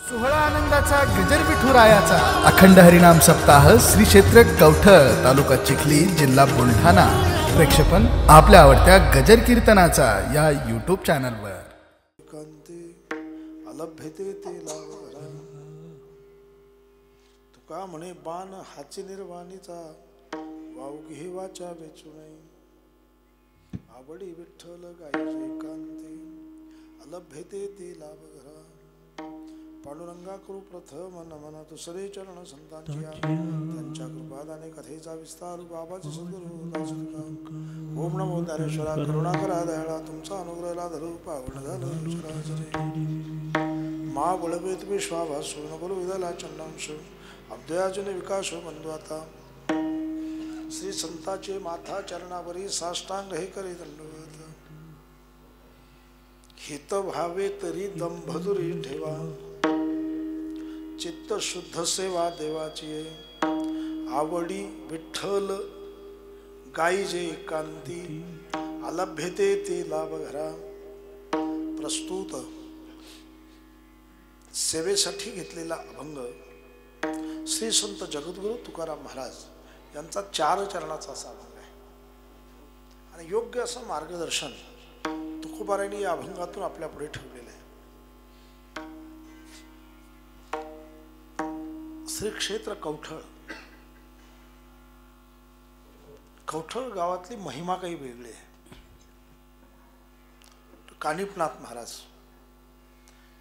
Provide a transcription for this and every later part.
सोहळा आनंदाचा गजर विठुरायाचा अखंड हरिनाम सप्ताह श्री क्षेत्र कवठळ तालुका चिखली जिल्हा बुलढाणा प्रेक्षेपण आपल्या आवडत्या गजर कीर्तनाचा या यूट्यूब चॅनलवर अलभ्यते ते लावरा तुका म्हणे बाण हाची निर्वाणीचा वावघे वाचा वेचू नये आवडी विठ्ठल गायचे कांती अलभ्यते ते लावरा पांडुरंगा करू प्रथम नमन दुसरे चरण संतांच्या त्यांच्या कृपादाने कथेचा विस्तार बाबाचे सद्गुरू ओम नमो ज्ञानेश्वरा करुणाकरा दयाळा तुमचा अनुग्रहला धरू पावन झालं मा बळवेत विश्वाभासु न बोलू विदला चंडांश अब्दयाजने विकास बंधू आता श्री संताचे माथा चरणावरी साष्टांग हे करी दंडवत हित भावे तरी दंभदुरी ठेवा चित्त शुद्ध सेवा देवाची आवडी विठ्ठल गाईजे एकांती अलभ्यते ते लाभ घरा प्रस्तुत सेवेसाठी घेतलेला अभंग श्री संत जगद्गुरु तुकाराम महाराज यांचा 4 चरणाचा असा अभंग आहे आणि योग्य असं मार्गदर्शन तुकोबारायांनी या अभंगातून आपल्या पुढे ठेवलेलं आहे. श्री क्षेत्र कवठळ कवठळ गावातली महिमा काही वेगळी आहे. कानिपनाथ महाराज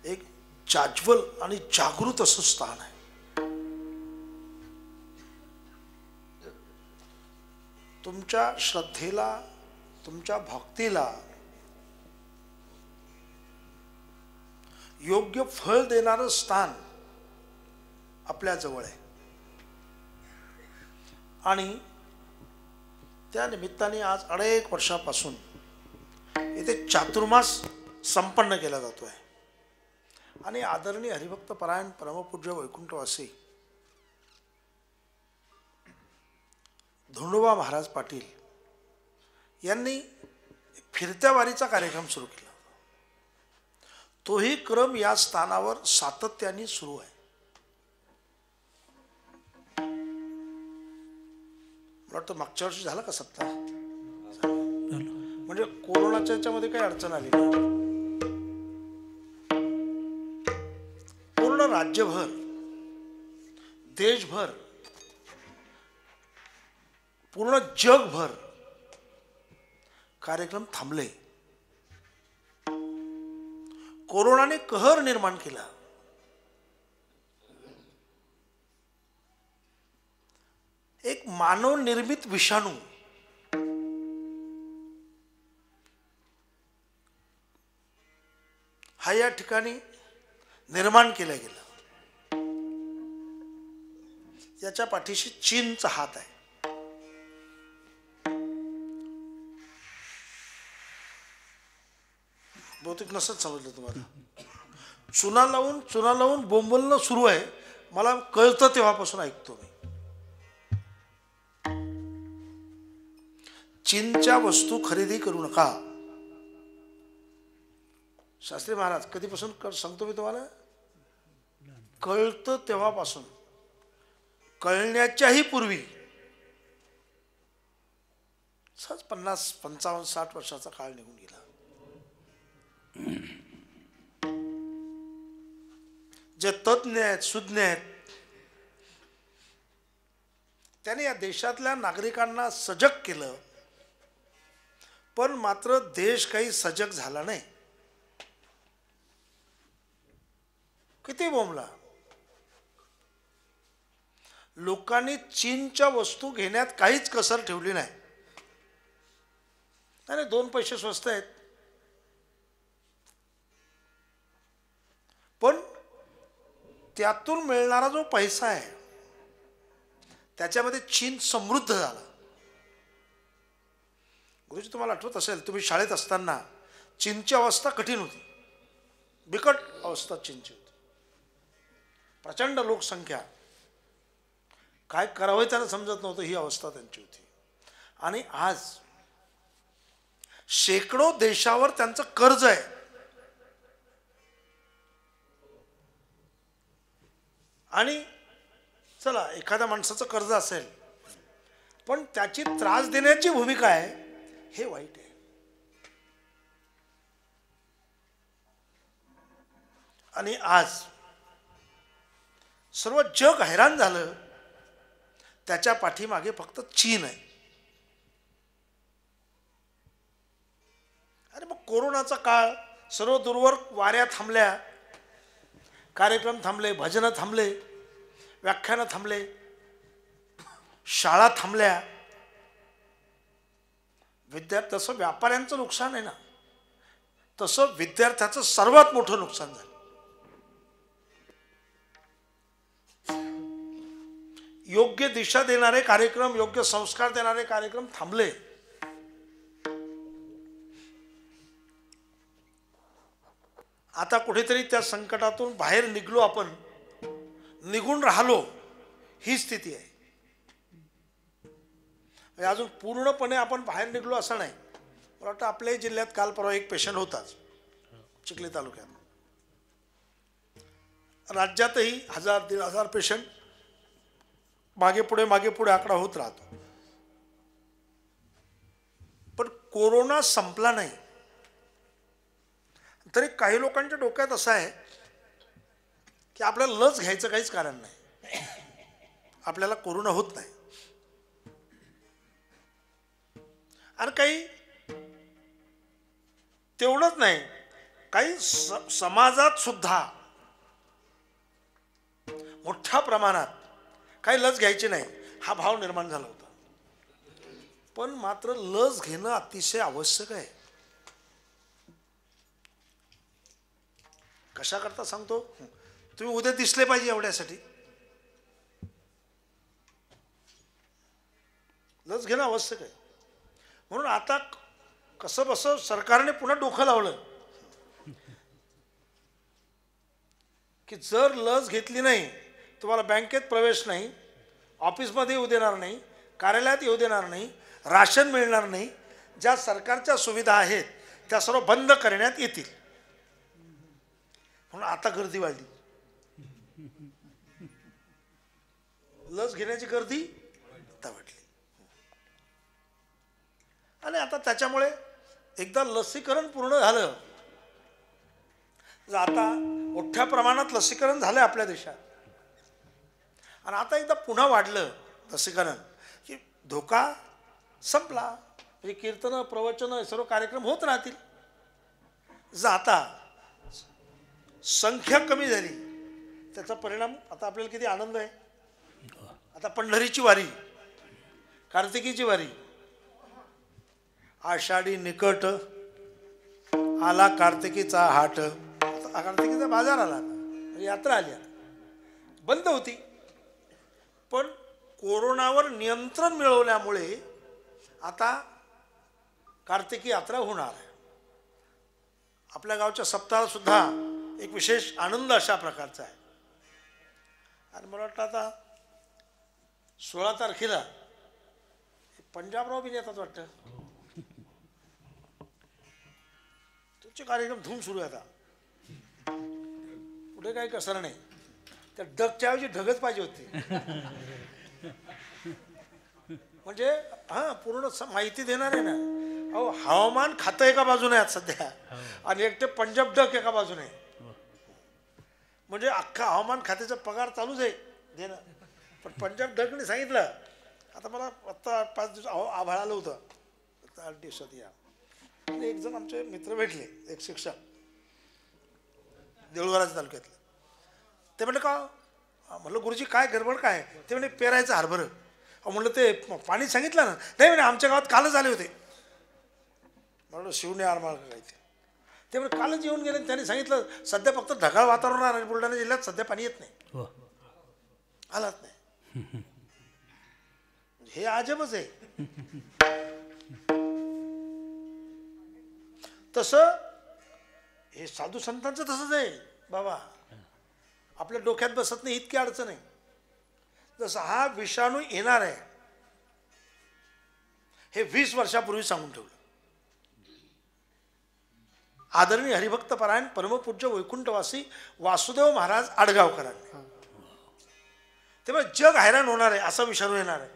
एक जाज्वल आणि जागृत असं स्थान आहे. तुमच्या श्रद्धेला तुमच्या भक्तीला योग्य फळ देणारं स्थान आपल्या जवळ आहे आणि त्या निमित्ताने आज अनेक वर्षापासून इथे चातुर्मास संपन्न केला जातोय आणि आदरणीय हरिभक्त परायण परमपूज्य वैकुंठवासी धोंडोबा महाराज पाटील यांनी फिरत्या वारीचा कार्यक्रम सुरू केला. तोही क्रम या स्थानावर सातत्याने सुरू आहे. मला वाटतं मागच्या वर्षी झाला का सप्ताह म्हणजे कोरोनाच्या याच्यामध्ये काही अडचण आली नाही. पूर्ण राज्यभर देशभर पूर्ण जगभर कार्यक्रम थांबले. कोरोनाने कहर निर्माण केला. एक मानव निर्मित विषाणू हा या ठिकाणी निर्माण केला गेला. याच्या पाठीशी चीनचा हात आहे. बहुतेक नसत समजलं तुम्हाला. चुना लावून बोंबलणं सुरू आहे. मला कळतं तेव्हापासून ऐकतो मी. चीनच्या वस्तू खरेदी करू नका. शास्त्री महाराज कधीपासून सांगतो मी तुम्हाला. कळतं तेव्हापासून. कळण्याच्याही पूर्वी 50, 55, 60 वर्षाचा काळ निघून गेला. जे तज्ञ आहेत सुज्ञ आहेत त्याने या देशातल्या नागरिकांना सजग केलं पण मात्र देश काही सजग झाला नाही. किती बोंबला. लोकांनी चीनच्या वस्तू घेण्यात काहीच कसर ठेवली नाही. अरे 2 पैसे स्वस्त आहेत पण त्यातून मिळणारा जो पैसा आहे त्याच्यामध्ये चीन समृद्ध झाला. गुरुजी तुम्हाला आठवत असेल तुम्ही शाळेत असताना चीनची अवस्था कठीण होती. बिकट अवस्था चीनची होती. प्रचंड लोकसंख्या. काय करावं त्याला समजत नव्हतं. ही अवस्था त्यांची होती. आणि आज शेकडो देशावर त्यांचं कर्ज आहे. आणि चला एखाद्या माणसाचं कर्ज असेल पण त्याची त्रास देण्याची भूमिका आहे, हे वाईट आहे. आणि आज सर्व जग हैराण झालं, त्याच्या पाठीमागे फक्त चीन आहे. अरे मग कोरोनाचा काळ, सर्व दूरवर वाऱ्या थांबल्या, कार्यक्रम थांबले, भजनं थांबले, व्याख्यानं थांबले, शाळा थांबल्या. तसं व्यापाऱ्यांचं नुकसान आहे ना, तसं विद्यार्थ्याचं सर्वात मोठं नुकसान झालं. योग्य दिशा देणारे कार्यक्रम, योग्य संस्कार देणारे कार्यक्रम थांबले. आता कुठेतरी त्या संकटातून बाहेर निघलो, आपण निघून राहिलो, ही स्थिती आहे. अजून पूर्णपणे आपण बाहेर निघलो असं नाही. मला वाटतं आपल्याही जिल्ह्यात काल परवा एक पेशंट होताच, चिखली तालुक्यात. राज्यातही 1000-1500 पेशंट मागे पुढे आकडा होत राहतो. पण कोरोना संपला नाही. तरी काही लोकांच्या डोक्यात असं आहे की आपल्याला लस घ्यायचं काहीच कारण नाही, आपल्याला कोरोना होत नाही. आणि काही तेवढंच नाही, काही समाजात सुद्धा मोठ्या प्रमाणात काही लस घ्यायची नाही हा भाव निर्माण झाला होता. पण मात्र लस घेणं अतिशय आवश्यक आहे. कशा करता सांगतो, तुम्ही उद्या दिसले पाहिजे एवढ्यासाठी लस घेणं आवश्यक आहे. म्हणून आता कसं बसं सरकारने पुन्हा डोकं लावलं की जर लस घेतली नाही तुम्हाला बँकेत प्रवेश नाही, ऑफिसमध्ये येऊ देणार नाही, कार्यालयात येऊ देणार नाही, राशन मिळणार नाही. ज्या सरकारच्या सुविधा आहेत त्या सर्व बंद करण्यात येतील. म्हणून आता गर्दी वाढली, लस घेण्याची गर्दी आता वाढली. आणि आता त्याच्यामुळे एकदा लसीकरण पूर्ण झालं, आता मोठ्या प्रमाणात लसीकरण झालं आपल्या देशात, आणि आता एकदा पुन्हा वाढलं लसीकरण की धोका संपला. म्हणजे कीर्तन, प्रवचन, सर्व कार्यक्रम होत राहतील. जर आता संख्या कमी झाली त्याचा परिणाम आता आपल्याला किती आनंद आहे. आता पंढरीची वारी, कार्तिकीची वारी, आषाढी निकट आला कार्तिकीचा हाट, कार्तिकीचा बाजार आला, यात्रा आली. बंद होती पण कोरोनावर नियंत्रण मिळवल्यामुळे आता कार्तिकी यात्रा होणार आहे. आपल्या गावच्या सप्ताहात सुद्धा एक विशेष आनंद अशा प्रकारचा आहे. आणि मला वाटतं आता 16 तारखेला पंजाबराव बी येतात वाटतं, तुमचे कार्यक्रम धूम सुरू आहे. आता पुढे काही कसर नाही, त्या ढगच्या ऐवजी ढगच पाहिजे होते. म्हणजे पूर्ण माहिती देणार आहे ना. अहो, हवामान खातं एका बाजूने आहेत सध्या आणि एक ते पंजाब डक एका बाजूने, म्हणजे अख्खा हवामान खात्याचा पगार चालूच आहे देणं. पण पंजाब डकने सांगितलं, आता मला आत्ता 5 दिवस आभाळ आलं होतं, 8 दिवसात या. आणि एक जण आमचे मित्र भेटले, एक शिक्षक देऊळगाव तालुक्यातले. ते म्हणलं का, म्हणलं गुरुजी काय गडबड काय. ते म्हणे पेरायचं हरभरं. म्हणलं ते पाणी सांगितलं ना. नाही म्हणे आमच्या गावात कालच आले होते. म्हणलं शिवणे आरमाळ काय ते म्हणजे कालच येऊन गेले. त्यांनी सांगितलं सध्या फक्त ढगाळ वातावरण आहे, बुलढाणा जिल्ह्यात सध्या पाणी येत नाही, आलाच नाही. हे अजबच आहे. तसं हे साधू संतांचं तसंच आहे बाबा, आपल्या डोक्यात बसत नाही इतकी अडचण आहे. जसं हा विषाणू येणार आहे हे 20 वर्षापूर्वी सांगून ठेवलं. आदरणीय हरिभक्त परायण परमपूज्य वैकुंठवासी वासुदेव महाराज आडगावकरांनी तेव्हा जग हैराण होणार आहे, असा विचारू येणार आहे.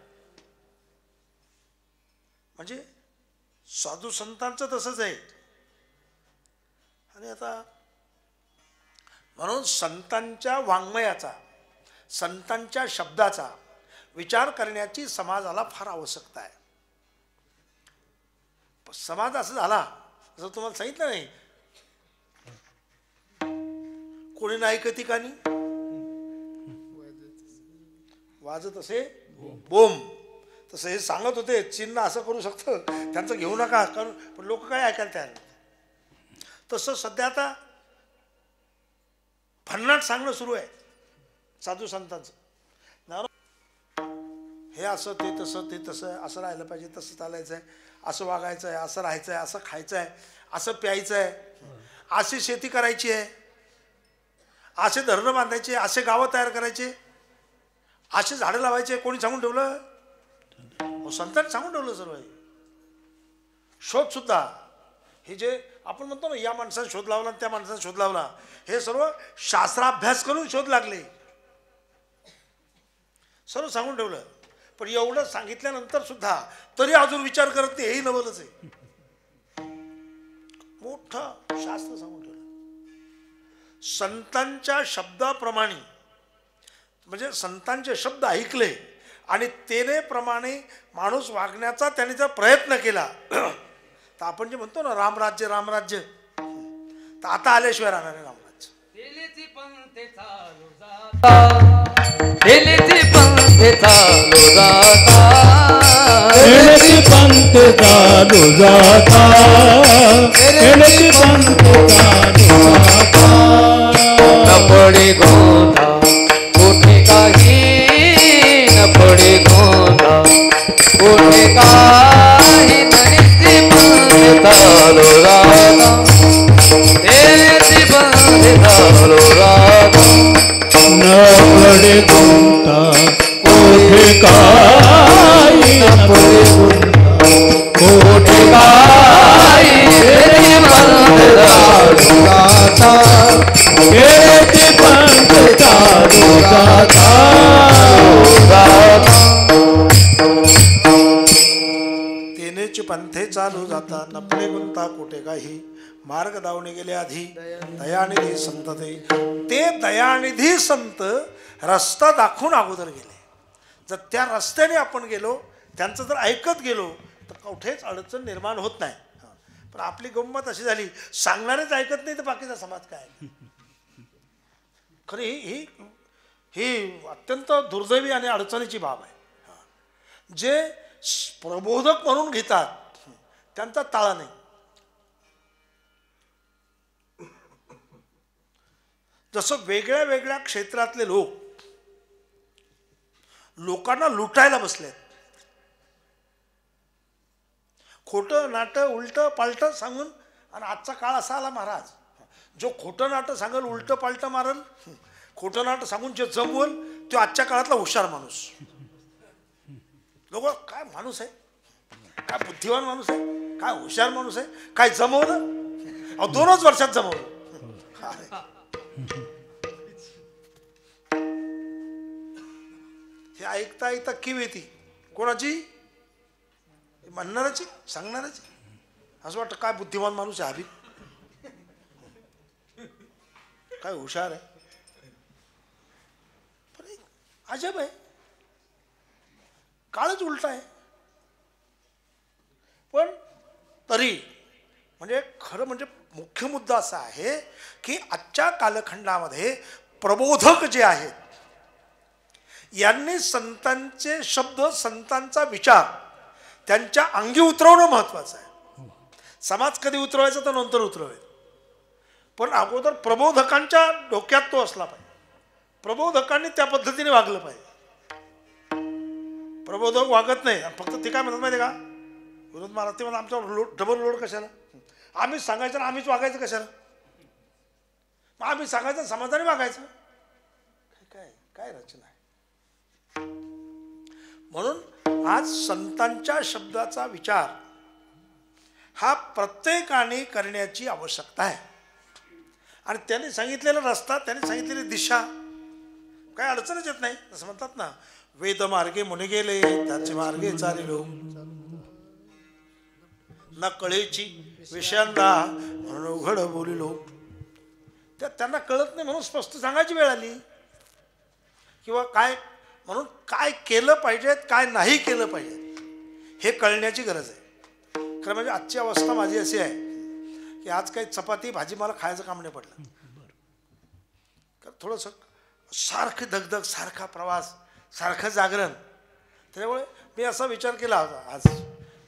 म्हणजे साधू संतांचं तसंच आहे. आणि आता म्हणून संतांच्या वाङ्मयाचा, संतांच्या शब्दाचा विचार करण्याची समाजाला फार आवश्यकता आहे. समाज असं झाला, जसं तुम्हाला सांगितलं नाही, कोणी नाही ऐकती कानी वाजत असे बोम. तसं हे सांगत होते चिन्ह असं करू शकतं, त्यांचं घेऊ नका, कारण पण लोक काय ऐकायला तयार नाही. तसं सध्या आता भन्नाट सांगणं सुरू आहे साधू संतांचं. हे असं ते तसं, ते तसं, असं राहिलं पाहिजे, तसं चालायचं आहे, असं वागायचं आहे, असं राहायचं आहे, असं खायचं आहे, असं प्यायचं आहे, अशी शेती करायची आहे, असे धरणं बांधायचे, असे गावं तयार करायचे, असे झाडं लावायचे. कोणी सांगून ठेवलं? संतांनी सांगून ठेवलं सर्व. शोध सुद्धा हे जे आपण म्हणतो ना, या माणसाने शोध लावला, त्या माणसाने शोध लावला, हे सर्व शास्त्राभ्यास करून शोध लागले, सर्व सांगून ठेवलं. पण एवढं सांगितल्यानंतर सुद्धा तरी अजून विचार करत नाही, हेही नवलच आहे. मोठं शास्त्र सांगून ठेवलं. संतांच्या शब्दाप्रमाणे, म्हणजे संतांचे शब्द ऐकले आणि तेनेप्रमाणे माणूस वागण्याचा त्याने जर प्रयत्न केला तर आपण जे म्हणतो ना रामराज्य रामराज्य, तर आता आल्याशिवाय राहणार आहे रामराज्य. पडे गोंधा कुठे काही न पडे गोंधा कुठे काही तरीची बंद चालू राधा तेची बंद चालू राधा न पडे गोंधा कुठे काही न पडे कुठे काही तेची बंद चालू राधा तेनेची पंथे चालू जाता नपडे गुंता कुठे काही मार्ग दावणे गेले आधी दयानिधी संत ते दयानिधी संत रस्ता दाखवून अगोदर गेले. जर त्या रस्त्याने आपण गेलो, त्यांचं जर ऐकत गेलो तर कुठेच अडचण निर्माण होत नाही. पण आपली गंमत अशी झाली, सांगणारेच ऐकत नाही तर बाकीचा समाज काय. खरी ही ही अत्यंत दुर्दैवी आणि अडचणीची बाब आहे. जे प्रबोधक म्हणून घेतात त्यांचा ताळा नाही. जसं वेगळ्या वेगळ्या क्षेत्रातले लोकांना लुटायला बसले, खोटं नाटं उलटं पालटं सांगून. आणि आजचा काळ असा आला महाराज, जो खोटं नाटं सांगल, उलटं पालटं मारल, खोटं नाटं सांगून जे जमवल, तो आजच्या काळातला हुशार माणूस. लोक काय माणूस आहे, काय बुद्धिवान माणूस आहे, काय हुशार माणूस आहे, काय जमवलं, 2च वर्षात जमवलं. हे ऐकता ऐकता किव येते कोणाची, म्हणणाराची, सांगणाराची. असं वाटतं काय बुद्धिमान माणूस आहे, हवी काय हुशार आहे. पण अजब आहे, काळच उलटा आहे. पण तरी म्हणजे खरं म्हणजे मुख्य मुद्दा असा आहे की आजच्या कालखंडामध्ये प्रबोधक जे आहेत यांनी संतांचे शब्द, संतांचा विचार त्यांच्या अंगी उतरवणं महत्वाचं आहे. समाज कधी उतरवायचा तर नंतर उतरवेल, पण अगोदर प्रबोधकांच्या डोक्यात तो असला पाहिजे. प्रबोधकांनी त्या पद्धतीने वागलं पाहिजे. प्रबोधक वागत नाही, फक्त ते काय म्हणतात माहिती का, विरोध मारत, ते म्हणतात आमच्यावर लोड, डबल लोड कशाला, आम्हीच सांगायचं ना आम्हीच वागायचं कशाला, मग आम्ही सांगायचं समाजाने वागायचं. काय काय रचना आहे. म्हणून आज संतांच्या शब्दाचा विचार हा प्रत्येकाने करण्याची आवश्यकता आहे. आणि त्यांनी सांगितलेला रस्ता, त्यांनी सांगितलेली दिशा काही अडचणच येत नाही. असं म्हणतात ना, वेद मार्गे मुनी गेले त्याचे मार्गे चालिलो, न कळेची विषयांना म्हणून उघड बोलिलो. त्यांना कळत नाही म्हणून स्पष्ट सांगायची वेळ आली, किंवा काय म्हणून काय केलं पाहिजे काय नाही केलं पाहिजे हे कळण्याची गरज आहे. खरं म्हणजे आजची अवस्था माझी अशी आहे की आज काही चपाती भाजी मला खायचं काम नाही पडलं. थोडंसं सारखी दगदग, सारखा प्रवास, सारखं जागरण, त्यामुळे मी असा विचार केला होता आज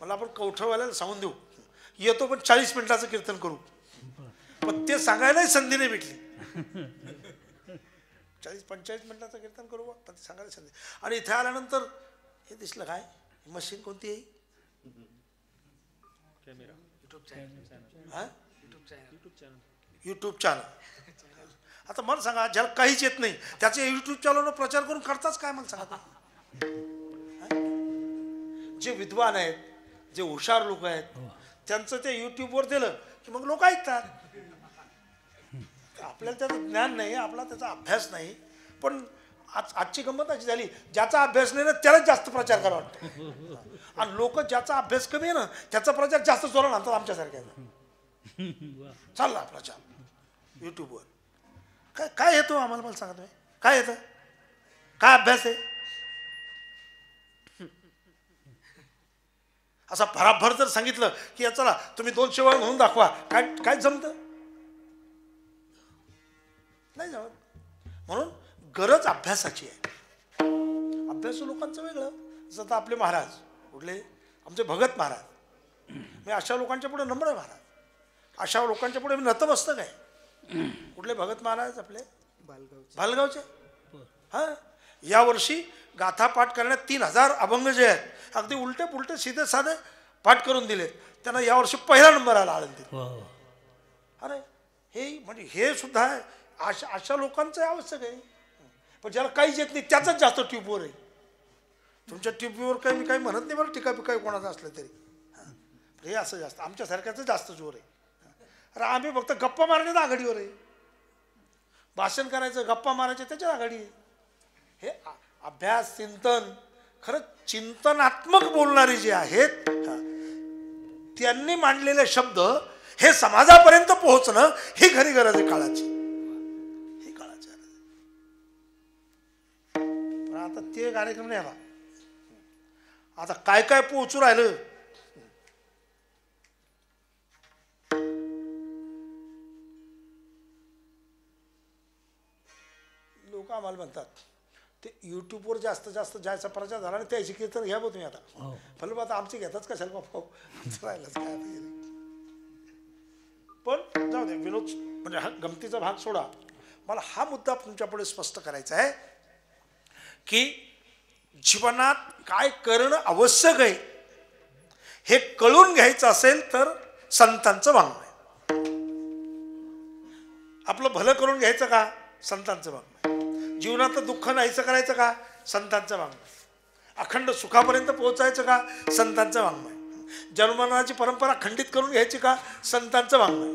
मला आपण कवठेवाल्याला सांगून देऊ येतो पण 40 मिनिटाचं कीर्तन करू, पण ते सांगायलाही संधी नाही भेटली. 40-45 मिनिटाचं कीर्तन करू पण ते सांगायला संधी. आणि इथे आल्यानंतर हे दिसलं काय मशीन कोणती आहे? YouTube channel. आता मला सांगा ज्याला काहीच येत नाही त्याचे यूट्यूब चॅनलवर प्रचार करून करताच काय मला सांगा. जे विद्वान आहेत, जे हुशार लोक आहेत, त्यांचं ते यूट्यूबवर दिलं की मग लोक ऐकतात. आपल्याला त्याचं ज्ञान नाही, आपला त्याचा अभ्यास नाही. पण आजची गंमत अशी झाली, ज्याचा अभ्यास नाही ना त्यालाच जास्त प्रचार करावा वाटतं, आणि लोक ज्याचा अभ्यास कमी आहे ना त्याचा प्रचार जास्त जोरात आणतात. आमच्यासारख्याचा चालला प्रचार यूट्यूबवर. काय काय येतो आम्हाला, मला सांगा तुम्ही काय येतं, काय अभ्यास आहे? असा भराभर जर सांगितलं की या चला तुम्ही 2 शेवळ म्हणून दाखवा, काय काय जमतं? नाही जमत. म्हणून गरज अभ्यासाची आहे. अभ्यास लोकांचं वेगळं. जसं आता आपले महाराज कुठले, आमचे भगत महाराज, मी अशा लोकांच्या पुढे नम्र आहे महाराज, अशा लोकांच्या पुढे मी नतमस्तक आहे. कुठले भगत महाराज आपले भालगावचे. हां, यावर्षी गाथा पाठ करण्यात 3000 अभंग जे आहेत अगदी उलटे पुलटे सीधे साधे पाठ करून दिलेत. त्यांना यावर्षी पहिला नंबर आला आळंदीत. अरे हे म्हणजे हे सुद्धा आहे. अशा लोकांचं आवश्यक आहे. पण ज्याला काहीच येत नाही त्याचाच जास्त ट्यूबवर आहे. तुमच्या ट्यूबवर काही मी काही म्हणत नाही बरं, टीका पिका कोणाचं असलं तरी. हे असं जास्त आमच्यासारख्याचं जास्त जोर आहे. अरे आम्ही फक्त गप्पा मारण्याच्या आघाडीवर आहे. भाषण करायचं, गप्पा मारायचं त्याच्या आघाडी आहे. हे अभ्यास चिंतन, खरं चिंतनात्मक बोलणारे जे आहेत त्यांनी मांडलेले शब्द हे समाजापर्यंत पोहोचणं ही खरी गरज आहे काळाची. ही काळाची गरज आहे. पण आता ते कार्यक्रम नाही आला. आता काय काय पोहोचू राहिलं. लोक आम्हाला म्हणतात ते यूट्यूबवर जास्त ज्याचा प्रचार झाला आणि त्याची कीर्तन घ्या बघ तुम्ही. आता फल आता आमचे घेताच कशाला बाबा, राहिलंच काय. पण जाऊ दे, विनोद म्हणजे हा गमतीचा भाग सोडा. मला हा मुद्दा तुमच्यापुढे स्पष्ट करायचा आहे की जीवनात काय करणं आवश्यक आहे हे कळून घ्यायचं असेल तर संतांचं वाङ्मय. आपलं भलं करून घ्यायचं का? संतांचं वाङ्मय. जीवनातलं दुःख नाहीचं करायचं का? संतांचं वाङ्मय. अखंड सुखापर्यंत पोहोचायचं का? संतांचं वाङ्मय. जन्ममरणाची परंपरा खंडित करून घ्यायची का? संतांचं वाङ्मय.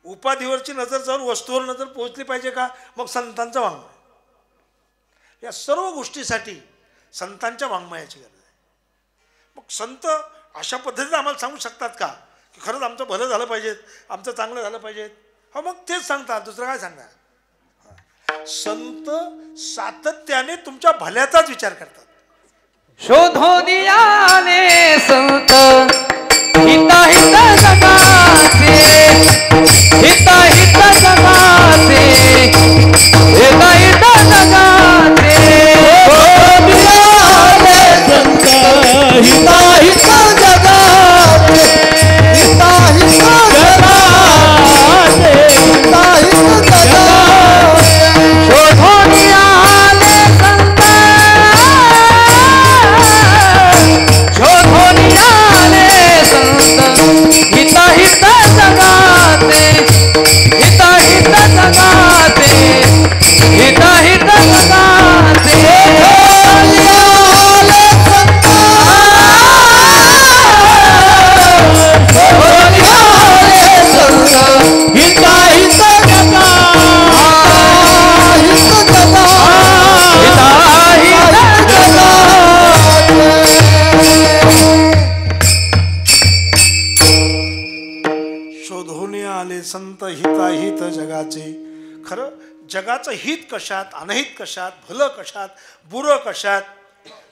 उपाधीवरची नजर जाऊन वस्तूवर नजर पोहोचली पाहिजे का? मग संतांचं वाङ्मय. या सर्व गोष्टीसाठी संतांच्या वाङ्मयाची गरज आहे. मग संत अशा पद्धतीने आम्हाला सांगू शकतात का की खरंच आमचं भलं झालं पाहिजे, आमचं चांगलं झालं पाहिजे? हो, मग तेच सांगतात, दुसरं काय सांगणार? संत सातत्याने तुमच्या भल्याचाच विचार करतात. शोधून आले संत हिताहित जगाचे, हिताहित जगाचे, हिताहित जगाचे. शोधून आले संत हिताहित जगाचे, हिताहित जगाचे, हिताहित जगाचे. शोधून आले संत, शोधून आले संत हिताहित जगाचे, हिताहित जगाचे. खरं जगाचं हित कशात, अनहित कशात, भलं कशात, बुरं कशात,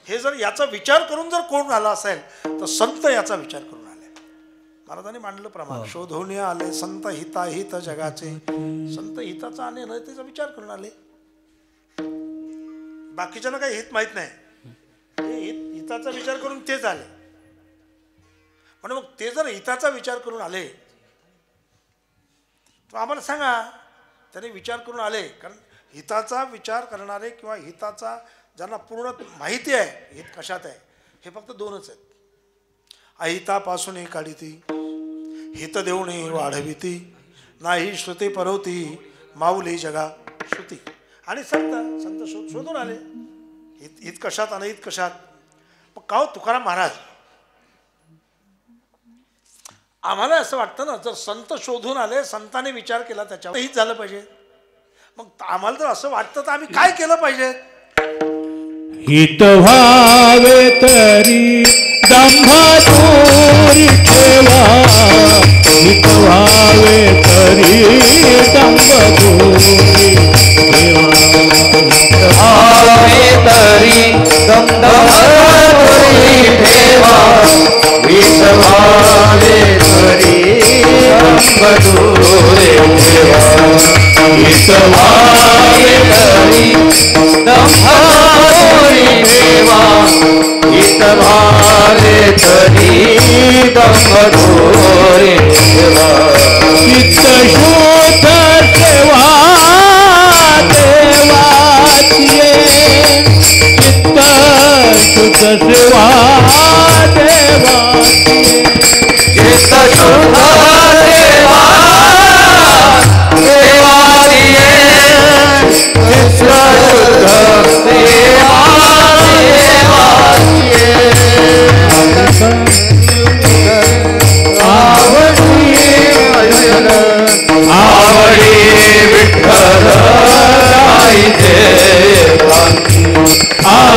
हे जर याचा विचार करून जर कोण आला असेल तर संत याचा विचार करून आले. महाराजांनी मांडलं प्रमाण. शोधून आले संत हिताहित जगाचे. संत हिताचा आणि अनहितेचा विचार करून आले. बाकीच्यांना काही हित माहित नाही, हिताचा विचार करून तेच आले. पण मग ते जर हिताचा विचार करून आले तर आम्हाला सांगा त्याने विचार करून आले. कारण हिताचा विचार करणारे किंवा हिताचा ज्यांना पूर्ण माहिती आहे हित कशात आहे, हे फक्त दोनच आहेत. अहितापासून काढिती, हित देऊन वाढविती, नाही श्रुती परवती, माऊली जगा श्रुती. आणि संत शोधून आले हित कशात अनहित कशात. मग का हो तुकाराम महाराज, आम्हाला असं वाटतं ना, जर संत शोधून आले, संतांनी विचार केला त्याच्यावर हित झालं पाहिजे. मग आम्हाला जर असं वाटतं तर आम्ही काय केलं पाहिजे? हित व्हावे तरी दंभ दूरी ठेवा. हित व्हावे तरी दंभ दूरी ठेवा. व्हावे तरी दंभ दूरी ठेवा. हित व्हावे तरी दंभ दूरी ठेवा. हित व्हावे तरी दंभ दूरी ठेवा. हित व्हावे तरी दंभ दूरी ठेवा. चित्त शुद्ध सेवा देवाची. चित्त शुद्ध सेवा देवाची. चित्त शुद्ध सेवा देवाची. चित्त शुद्ध सेवा आवडी विठ्ठल गायते.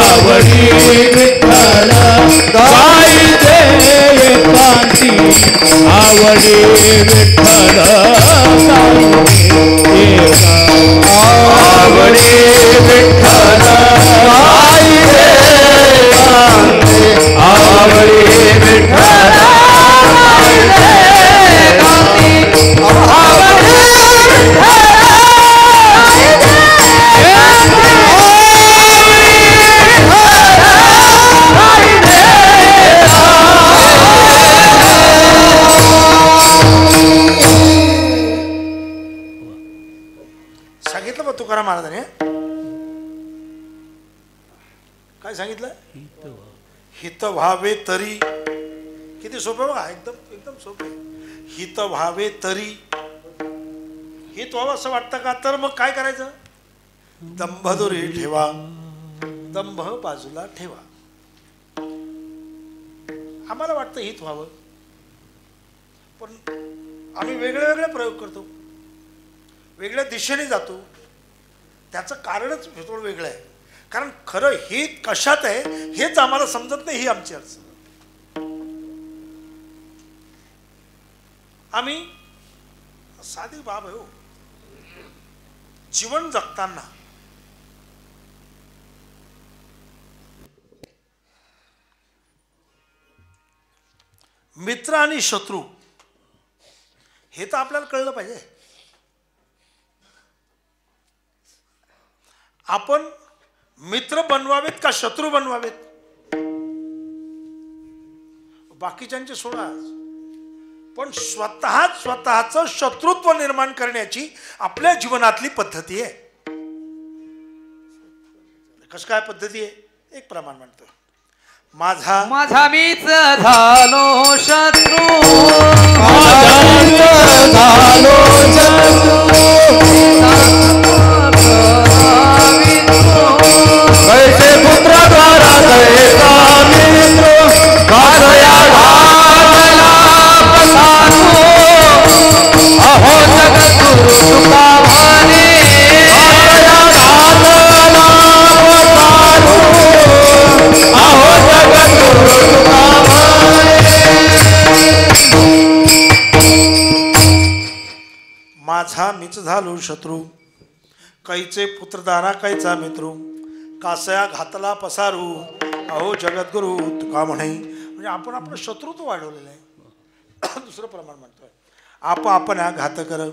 आवडी विठ्ठल गायते एकांती. आवडी विठ्ठल आवडी विठ्ठल गायते. आवडी विठ्ठल सांगितलं बघ तुकाराम महाराजांनी. काय सांगितलं? हित व्हावे तरी. किती सोपं बघा, एकदम एकदम सोपं. हित व्हावे तरी. हित व्हावं असं वाटतं का? तर मग काय करायचं? दंभ दूरी ठेवा. दंभ बाजूला ठेवा. आम्हाला वाटतं हित व्हावं, पण आम्ही वेगळे वेगळे प्रयोग करतो, वेगळ्या दिशेने जातो. त्याचं कारणच थोडं वेगळं आहे. कारण खरं हित कशात आहे हेच आम्हाला समजत नाही, ही आमची अडचण. आम्ही साधी बाब आहे हो, जीवन जगताना मित्र आणि शत्रू हे तर आपल्याला कळलं पाहिजे. आपण मित्र बनवावेत का शत्रू बनवावेत? बाकीच्यांचे सोडा, पण स्वतःचं शत्रुत्व निर्माण करण्याची आपल्या जीवनातली पद्धती आहे. कसं काय पद्धती आहे? एक प्रमाण म्हणतो, माझा मीच झालो शत्रू. कैसे पुत्र द्वारा कैसा मित्र. काजया घातला पसारू. अहो जगद्गुरु तुका भाने. काजया घातला पसारू. अहो जगद्गुरु तुका भाने. माझा मीच झालो शत्रू कैचे पुत्र दाना कैचा मित्रू कासया घातला पसारू अहो जगद्गुरु तुका म्हणे. म्हणजे आपण आपलं शत्रुत्व वाढवलेलं आहे. दुसरं प्रमाण म्हणतोय आपण घात कर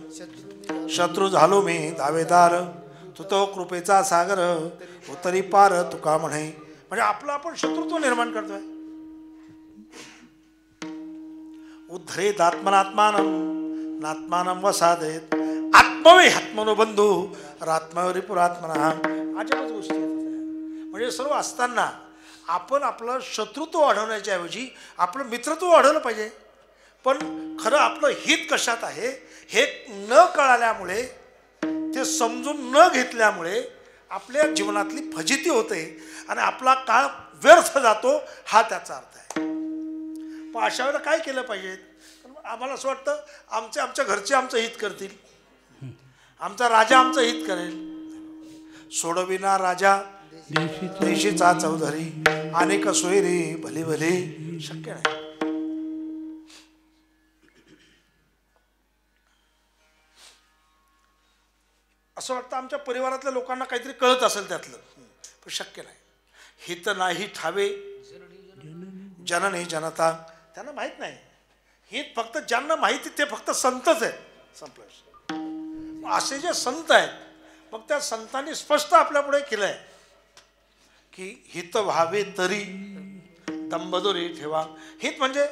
शत्रू झालो मी दावेदार तू तो कृपेचा सागर उतरी पार तुका म्हणे. म्हणजे आपलं आपण शत्रुत्व निर्माण करतोय. उद्धरेत आत्मनात्मानं नात्मानं वसादेत आत्मवे आत्मनो बंधू रात्मवरी पुरात्मना. अशाच गोष्टी आहेत. म्हणजे सर्व असताना आपण आपलं शत्रुत्व वाढवण्याच्या ऐवजी आपलं मित्रत्व वाढवलं पाहिजे. पण खरं आपलं हित कशात आहे हे न कळाल्यामुळे ते समजून न घेतल्यामुळे आपल्या जीवनातली फजिती होते आणि आपला काळ व्यर्थ जातो हा त्याचा अर्थ आहे. पण अशा वेळेला काय केलं पाहिजे. आम्हाला असं वाटतं आमच्या घरचे आमचं हित करतील, आमचा राजा आमचं हित करेल. सोडविना राजा देशीचा चौधरी अनेक सोयरी भली भली शक्य नाही. असं वाटतं आमच्या परिवारातल्या लोकांना काहीतरी कळत असेल त्यातलं, पण शक्य नाही. हित नाही ठावे जननी जनता. त्यांना माहीत नाही. हित फक्त ज्यांना माहिती ते फक्त संतच आहेत. संपलं. असे जे संत आहेत मग त्या संतांनी स्पष्ट आपल्यापुढे केलं आहे की हित व्हावे तरी दंबदोरी ठेवा. हित म्हणजे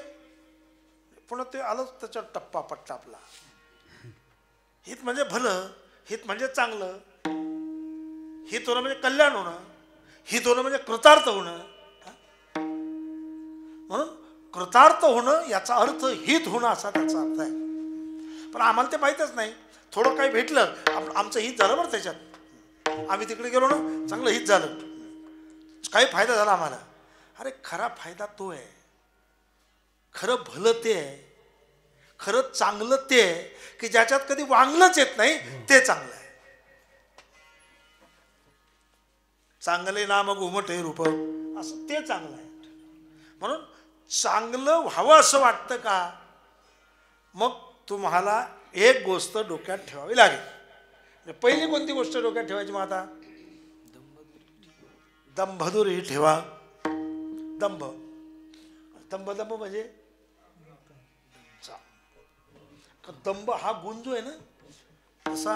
पुन्हा ते आलं त्याचा टप्पा पट्टा आपला. हित म्हणजे भलं, हित म्हणजे चांगलं, हित होणं म्हणजे कल्याण होणं, हित होणं म्हणजे कृतार्थ होणं. म्हणून कृतार्थ होणं याचा अर्थ हित होणं असा त्याचा अर्थ आहे. पण आम्हाला ते माहीतच नाही. थोडं काही भेटलं आमचं हित झालं बरं त्याच्यात. आम्ही तिकडे गेलो ना चांगलं हित झालं, काही फायदा झाला आम्हाला. अरे खरा फायदा तो आहे, खरं भलं ते आहे, खरं चांगलं ते आहे की ज्याच्यात कधी वांगलंच येत नाही ते चांगलं आहे. चांगले नाम घुमटे रूप असं ते चांगलं आहे. म्हणून चांगलं व्हावं असं वाटतं का मग तुम्हाला एक गोष्ट डोक्यात ठेवावी लागेल. पहिली कोणती गोष्ट डोक्यात ठेवायची. मग आता दंभदुरी ठेवा. दंभ दंभ दंभ म्हणजे दंभ हा गुण जो आहे ना असा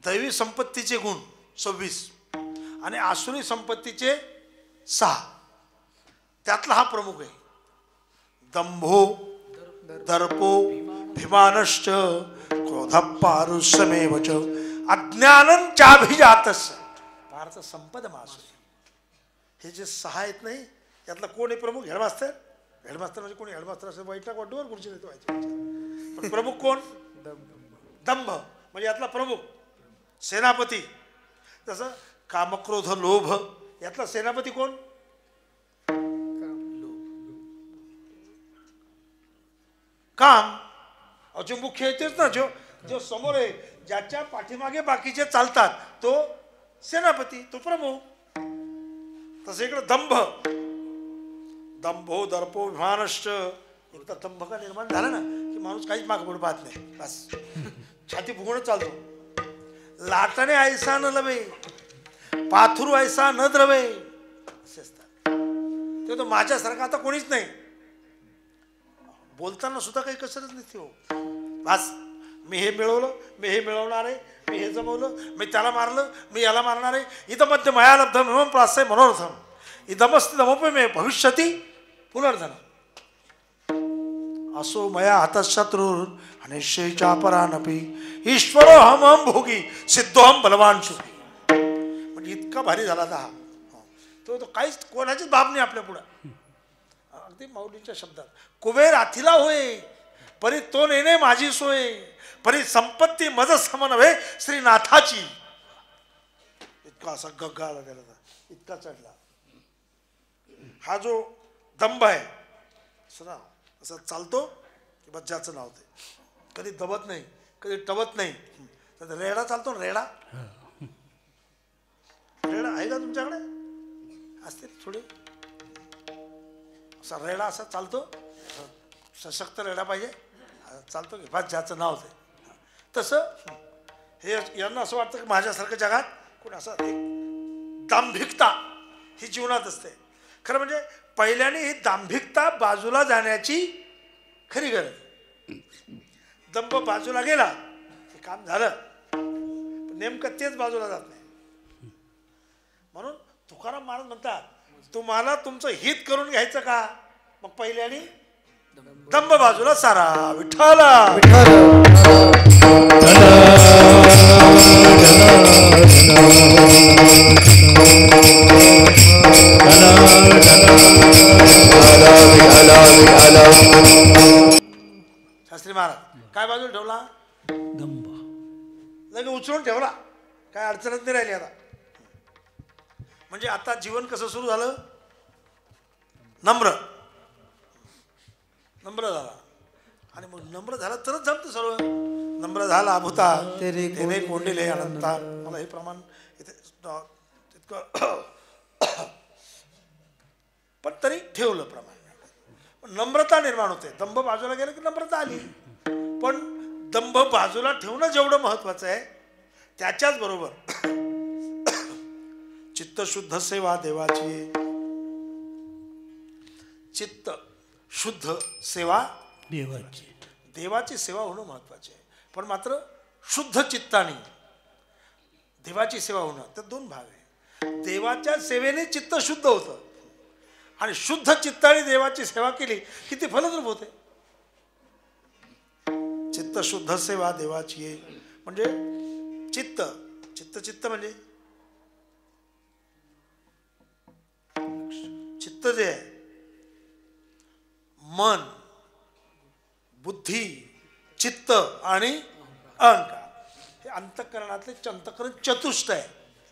दैवी संपत्तीचे गुण 26 आणि आसुरी संपत्तीचे 6 त्यातला हा प्रमुख आहे. दंभो दर्पो भिमानश्च क्रोधपारुष्यमेवच अज्ञानं चाभिजातस्य भारत संपद मासुरी. हे जे 6 आहेत नाही यातला कोण आहे प्रमुख. हेडमास्तर. हेडमास्तर म्हणजे कोणी हेडमास्तर असेल वाईट वाटवर खुर्ची देतो व्हायचं. प्रमुख कोण. दंभ म्हणजे यातला प्रमुख सेनापती. तसं कामक्रोध लोभ यातला सेनापती कोण. काम. जो मुख्य आहे तेच ना, जो समोर आहे ज्याच्या पाठीमागे बाकीचे चालतात तो सेनापती, तो प्रमुख. तसं इकडं दंभ. दंभो दर्पो विमानश्च. एकदा दंभ का निर्माण झाला ना की माणूस काहीच मागं पुढे पाहत नाही. बस छाती फुगूनच चालतो. लाटाने ऐसा न लवे पाथरू ऐसा न द्रवे असे असतात. ते तो माझ्यासारखा आता कोणीच नाही. बोलताना सुद्धा काही कसरच नाही हो. बस मी हे मिळवलं, मी हे मिळवणार आहे, मी हे जमवलं, मी त्याला मारलं, मी याला मारणार आहे. इथं मध्य मया लब्धम एवं प्रास्य मनोरथम इदमस्ति दमोपे मे भविष्यती पुनर्धन. असो मया हतशत्रुर अनिश्चयच्या परानपी ईश्वरो हम भोगी सिद्धोहम बलवान सुखी. म्हणजे इतका भारी झाला हा. तो काहीच कोणाचीच बाब नाही आपल्या पुढं. अगदी माऊलीच्या शब्दात कुबेर आथिला होय परी तो नेणे माझी सोय परी संपत्ती मज सम नव्हे श्रीनाथाची. इतका असा गग्गा आला त्याला, इतका चढला. हा जो दंभ आहे असं चालतो की बच्चाचं नाव ते कधी दबत नाही, कधी टवत नाही. रेडा चालतो ना, रेडा. रेडा आहे का तुमच्याकडे. असते थोडे असा रेडा असा चालतो. सशक्त रेडा पाहिजे. चालतो की फार ज्याचं नाव आहे तसं हे यांना असं वाटतं की माझ्यासारख्या जगात कोण असं एक दांभिकता ही जीवनात असते. खरं म्हणजे पहिल्याने ही दांभिकता बाजूला जाण्याची खरी गरज. दंभ बाजूला गेला हे काम झालं, पण नेमकं तेच बाजूला जात नाही. म्हणून तुकाराम महाराज म्हणतात तुम्हाला तुमचं हित करून घ्यायचं का, मग पहिल्याने दंभ बाजूला सारा. विठ्ठला शास्त्री महाराज काय बाजूला ठेवला, लगे उचलून ठेवला, काय अडचणच नाही राहिली आता. म्हणजे आता जीवन कसं सुरू झालं, नम्र नम्र झाला. आणि मग नम्र झाला तरच जमतं सर्व. नम्र झाला अभूता तेने कोंडिले अनंता. मला हे प्रमाण इथे तितकं पण तरी ठेवलं प्रमाण. नम्रता निर्माण होते. दंभ बाजूला गेलं की नम्रता आली. पण दंभ बाजूला ठेवणं जेवढं महत्वाचं आहे त्याच्याच बरोबर चित्त शुद्ध सेवा देवाची. चित्त शुद्ध सेवा देवाची देवाची सेवा होणं महत्वाचे आहे. पण मात्र शुद्ध चित्ताने देवाची सेवा होणं तर दोन भाग आहे. देवाच्या सेवेने चित्त शुद्ध होतं आणि शुद्ध चित्ताने देवाची सेवा केली की ती फलद्रूप होते. चित्त शुद्ध सेवा देवाची आहे म्हणजे चित्त चित्त चित्त म्हणजे चित्त जे आहे मन बुद्धी चित्त आणि अहंकार हे अंतःकरणातले अंतःकरण चतुष्ट आहे.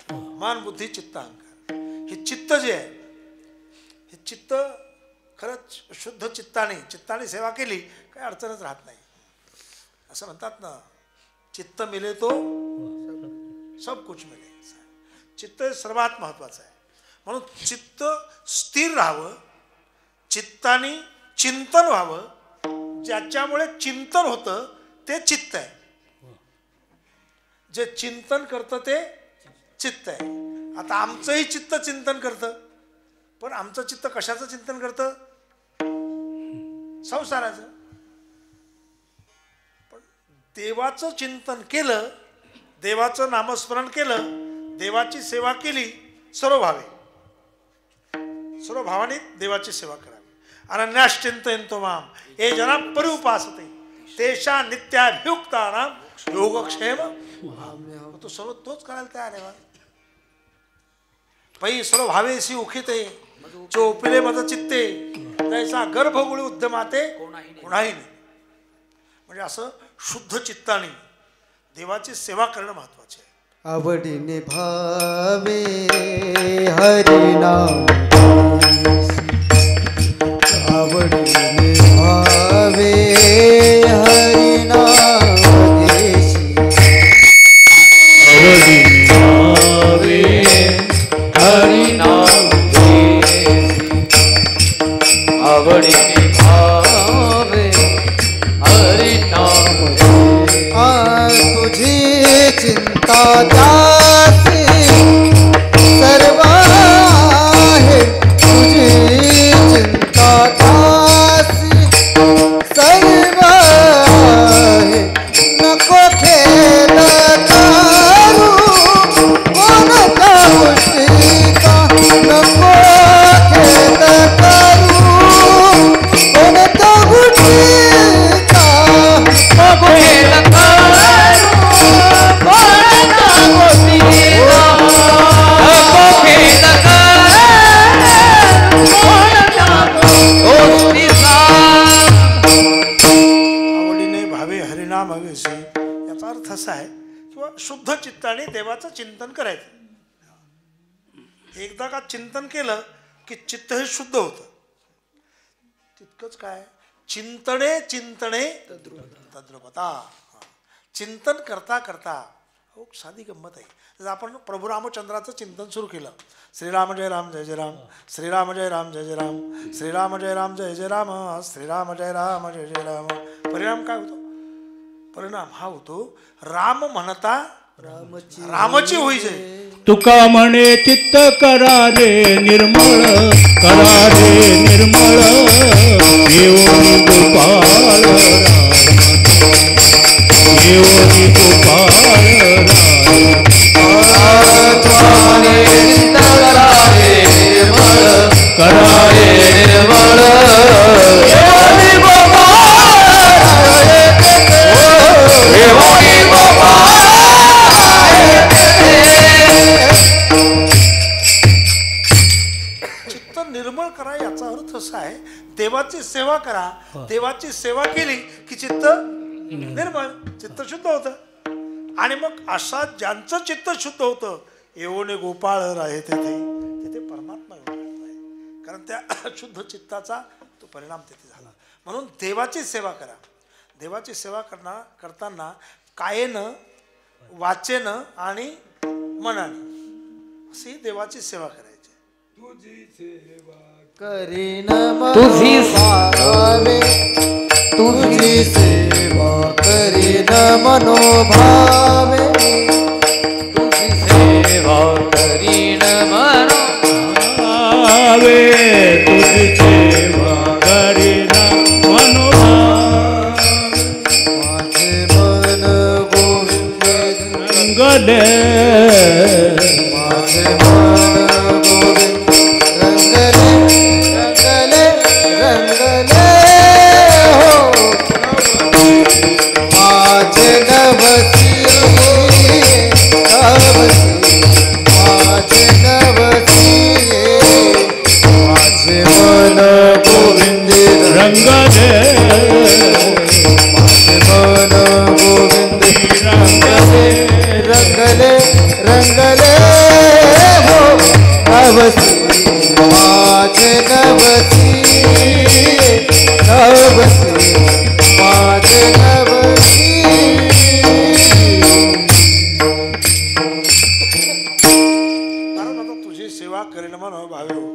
मन बुद्धी चित्त अहंकार हे चित्त जे आहे हे चित्त खरंच शुद्ध चित्ताने सेवा केली काही अडचणच राहत नाही. असं म्हणतात ना, चित्त मिले तो सब कुछ मिले. चित्त सर्वात महत्वाचं आहे. म्हणून चित्त स्थिर राहावं, चित्ताने चिंतन व्हावं. ज्याच्यामुळे चिंतन होतं ते चित्त आहे. जे चिंतन करतं ते चित्त आहे. आता आमचंही चित्त चिंतन करतं, पण आमचं चित्त कशाचं चिंतन करतं, संसाराचं. पण देवाचं चिंतन केलं, देवाचं नामस्मरण केलं, देवाची सेवा केली, सर्व भावाने देवाची सेवा करावी. अनन्याश्चिंतयन्तो माम ये जना परिउपासते तेषा नित्याभियुक्तानां योगक्षेम. तो सर्व तोच करायला तयार आहे. पै सर्व भावेसी उखिते चोपिले मज चित्ते तैसा गर्भगुळी उद्यमाते कोणाही नाही. म्हणजे असं शुद्ध चित्ताने देवाची सेवा करणं महत्वाचे आहे. आवडीने भावे हरिनाम, आवडीने भावे हरिनाम देशी, आवडीने भावे हरिनाम देसी, आवडीने भावे हरिनाम देसी. तुझी चिंता त्यासी सर्व आहे, तुझी चिंता त्यासी सर्व आहे. नको खेद करू कोणता गोष्टीचा, नको खेद करू कोणता गोष्टीचा, नको खेद करू कोणता गोष्टीचा, नको खेद करू कोणता गोष्टीचा. आवडीने भावे हरिनाम हवेसी याचा अर्थ असा आहे किंवा शुद्ध चित्ताने देवाचं चिंतन करायचं. एकदा का चिंतन केलं की चित्त हे शुद्ध होतं. तितकंच काय चिंतने चिंतने तद्रुपता. चिंतन करता करता हो साधी गंमत आहे. जर आपण प्रभू रामचंद्राचं चिंतन सुरू केलं, श्रीराम जय राम जय जय राम, श्रीराम जय राम जय जय राम, श्रीराम जय राम जय जय राम, श्रीराम जय राम जय जय राम, परिणाम काय होतो? परिणाम हा होतो राम म्हणता रामची होई जाई. तुका म्हणे चित्त करा रे निर्मळ, करा रे निर्मळ, येऊनी गोपाळ येऊनी गोपाळ करा रे निर्मळ, येऊनी चित्त निर्मळ करा याचा अर्थ असा आहे देवाची सेवा करा. देवाची सेवा केली की चित्त निर्मळ, चित्त शुद्ध होतं. आणि मग असा ज्यांचं चित्त शुद्ध होतं एवढे गोपाळ राहे तिथे तिथे परमात्मा आहे. कारण त्या शुद्ध चित्ताचा तो परिणाम तिथे झाला. म्हणून देवाची सेवा करा. देवाची सेवा करताना कायेनं, वाचेनं आणि मनाने अशी देवाची सेवा करायची. करीन तुझी भावे, तुझी सेवा करीन मनोभावे, तुझी सेवा करीन मनोभावे, तुझी सेवा करीन मनोभावे, माझे मन गोविंद रंगले, माझे मन गोविंद रंगले रंगले रंगले हो, माझे नवसी नवसी, माझे नवसी, माझे मन गोविंद रंगले, माझे मन गोविंद रंगले रंगले रंगले हो, नवसी माझे नवसी नवसी, माझे नवसी. कारण आता तुझी सेवा करेन मन भावे हो,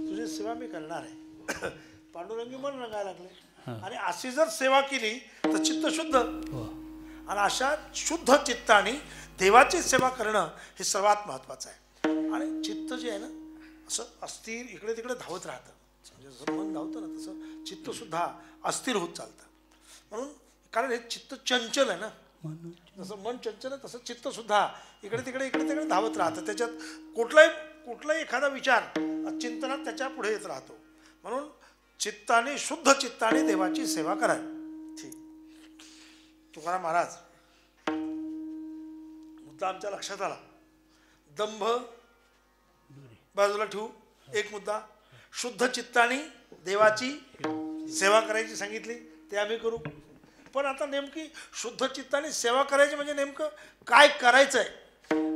तुझी सेवा मी करणार आहे. पांडुरंगी मन रंगायला लागले. आणि अशी जर सेवा केली तर चित्त शुद्ध. आणि अशा शुद्ध चित्ताने देवाची सेवा करणं हे सर्वात महत्वाचं आहे. आणि चित्त जे आहे ना असं अस्थिर इकडे तिकडे धावत राहतं. म्हणजे जसं मन धावतं ना तसं चित्त सुद्धा अस्थिर होत चालतं. म्हणून कारण हे चित्त चंचल आहे ना, जसं मन चंचल आहे तसं चित्त सुद्धा इकडे तिकडे धावत राहतं. त्याच्यात कुठलाही एखादा विचार चिंतनात त्याच्या पुढे येत राहतो. म्हणून चित्ताने शुद्ध चित्ताने देवाची सेवा करावी. ठीक. तुकाराम महाराज मुद्दा आमच्या लक्षात आला. दंभ बाजूला ठेवू. एक मुद्दा शुद्ध चित्ताने देवाची सेवा करायची सांगितली, ते आम्ही करू. पण आता नेमकी शुद्ध चित्ताने सेवा करायची म्हणजे नेमकं काय करायचंय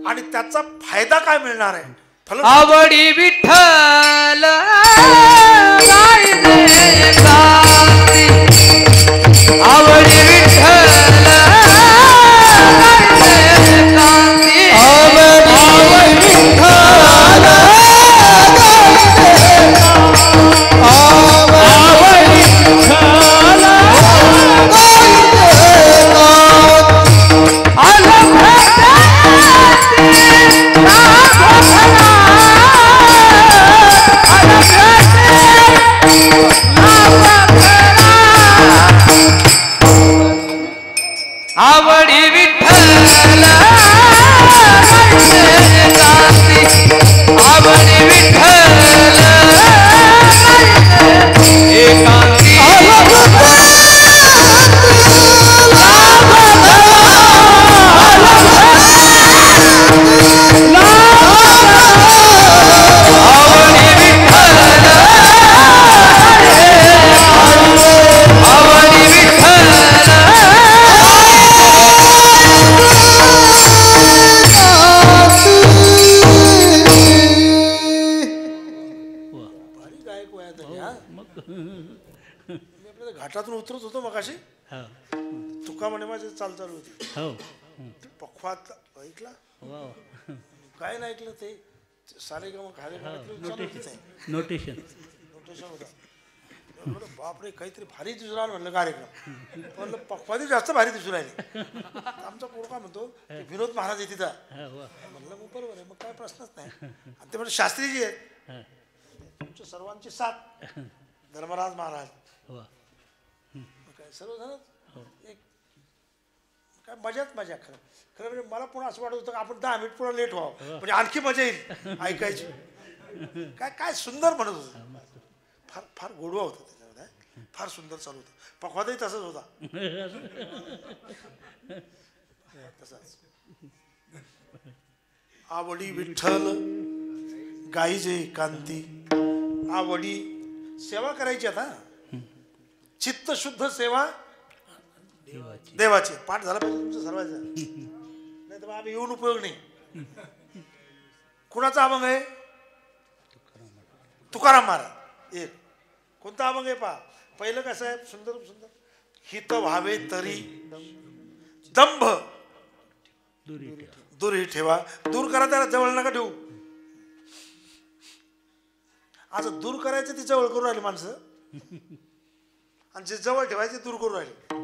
आणि त्याचा फायदा काय मिळणार आहे. आवडी विठ्ठल आवडी विठ्ठल आवडी विठ्ठल आवडी विठ्ठल एकांती घाटातून उतरत होतो मगाशी. तुका म्हणे माझी चाल चालू होती. पखवात ऐकला काय नाही ऐकलं ते सारेगाम खारेगाम नोटेशन होता. बापरे काहीतरी भारी दिसून राहिलं म्हणलं कार्यक्रम. म्हणलं पक्वादी जास्त भारी दिसून राहिले. आमचा पोर काय म्हणतो की विनोद महाराज आहे तिथं. म्हणलं मग बरोबर आहे, मग काय प्रश्नच नाही. आणि ते म्हणजे शास्त्रीजी आहेत तुमच्या सर्वांची साथ, धर्मराज महाराज काय सर्वजण एक काय मजाच मजा. खरं खरं म्हणजे मला पुन्हा असं वाटत होतं की आपण 10 मिनिट पुन्हा लेट व्हावं म्हणजे आणखी मजा येईल ऐकायची. काय काय सुंदर म्हणत होतं. फार फार गोडवा होता त्याच्यामध्ये, फार सुंदर चालू होतं. पखवादाही तसंच होता. तसाच आवडी विठ्ठल गाईजे कांती. आवडी सेवा करायची. आता चित्त शुद्ध सेवा देवाची. पाठ झाला पाहिजे तुमचं सर्वांचा, नाही तर आम्ही येऊन उपयोग नाही. कुणाचा अभंग आहे? तुकाराम महाराज. एक कोणता अभंग आहे पहा. पहिलं कसं आहे, सुंदर सुंदर. हित व्हावे तरी दंभ दूर ठेवा. दूर करा त्याला, जवळ नका ठेवू. आज दूर करायचं ती जवळ करून राहिली माणसं, आणि जे जवळ ठेवायचे दूर करून राहिले.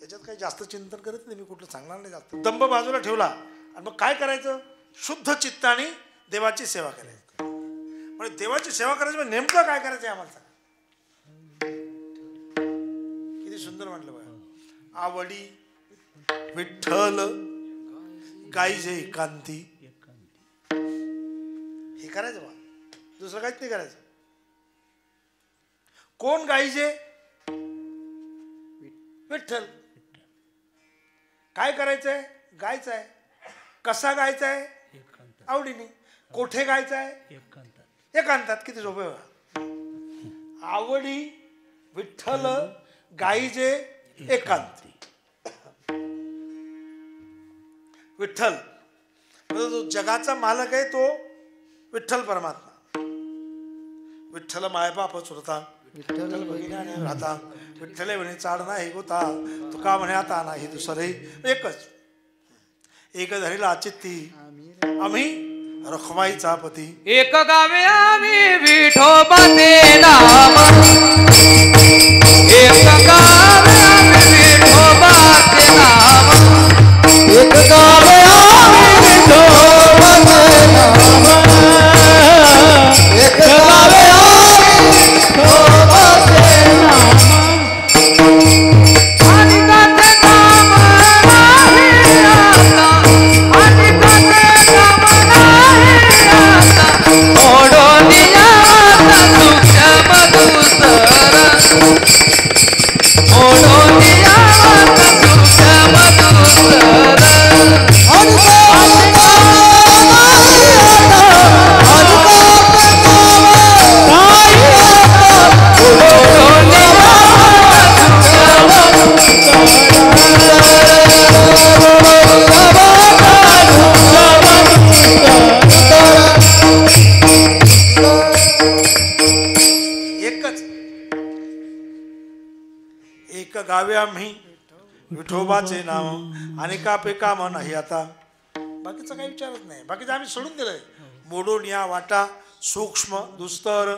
याच्यात काही जास्त चिंतन करत नाही मी, कुठलं सांगणार नाही जास्त. दंभ बाजूला ठेवला आणि मग काय करायचं, शुद्ध चित्ताने देवाची सेवा करायची. म्हणजे देवाची सेवा करायची म्हणजे नेमकं काय करायचं आम्हाला सांगा. किती सुंदर म्हटलं बघा. आवडी विठ्ठल गाईजे कांती. हे करायचं बा, दुसरं काहीच नाही करायचं. कोण गाईजे? विठ्ठल. काय करायचंय? गायचं आहे. कसा गायचा आहे? आवडीने. कोठे गायचा आहे? एकांतात. किती झोप आहे. आवडी विठ्ठल गाईजे एकांती. विठ्ठल म्हणजे जो जगाचा मालक आहे तो विठ्ठल परमात्मा. विठ्ठल मायबाप चुरता, विठ्ठल भगिनी राहता, विठ्ठल म्हणे चाड नाही गोता, तुका म्हणे आता नाही दुसरे. एकच एक धरीला चित्ती आम्ही रखमाईचा पती. एक गावे आम्ही विठोबाचे नाम. एक गावे आम्ही विठोबाचे नाम. एक गावे आम्ही विठोबाचे नाम. एक गावे आम्ही विठोबाचे नाम. आणि गाते नाम नाही आता, आणि गाते नाम नाही आता. ओढून याता सूक्ष्म दुसर. ओढून याता सूक्ष्म दुसर. एक गावे आम्ही विठोबाचे नाव आणि कापे काम नाही आता. बाकीचा काही विचारच नाही. बाकीचं आम्ही सोडून दिलंय. मोडून या वाटा सूक्ष्म दुस्तर.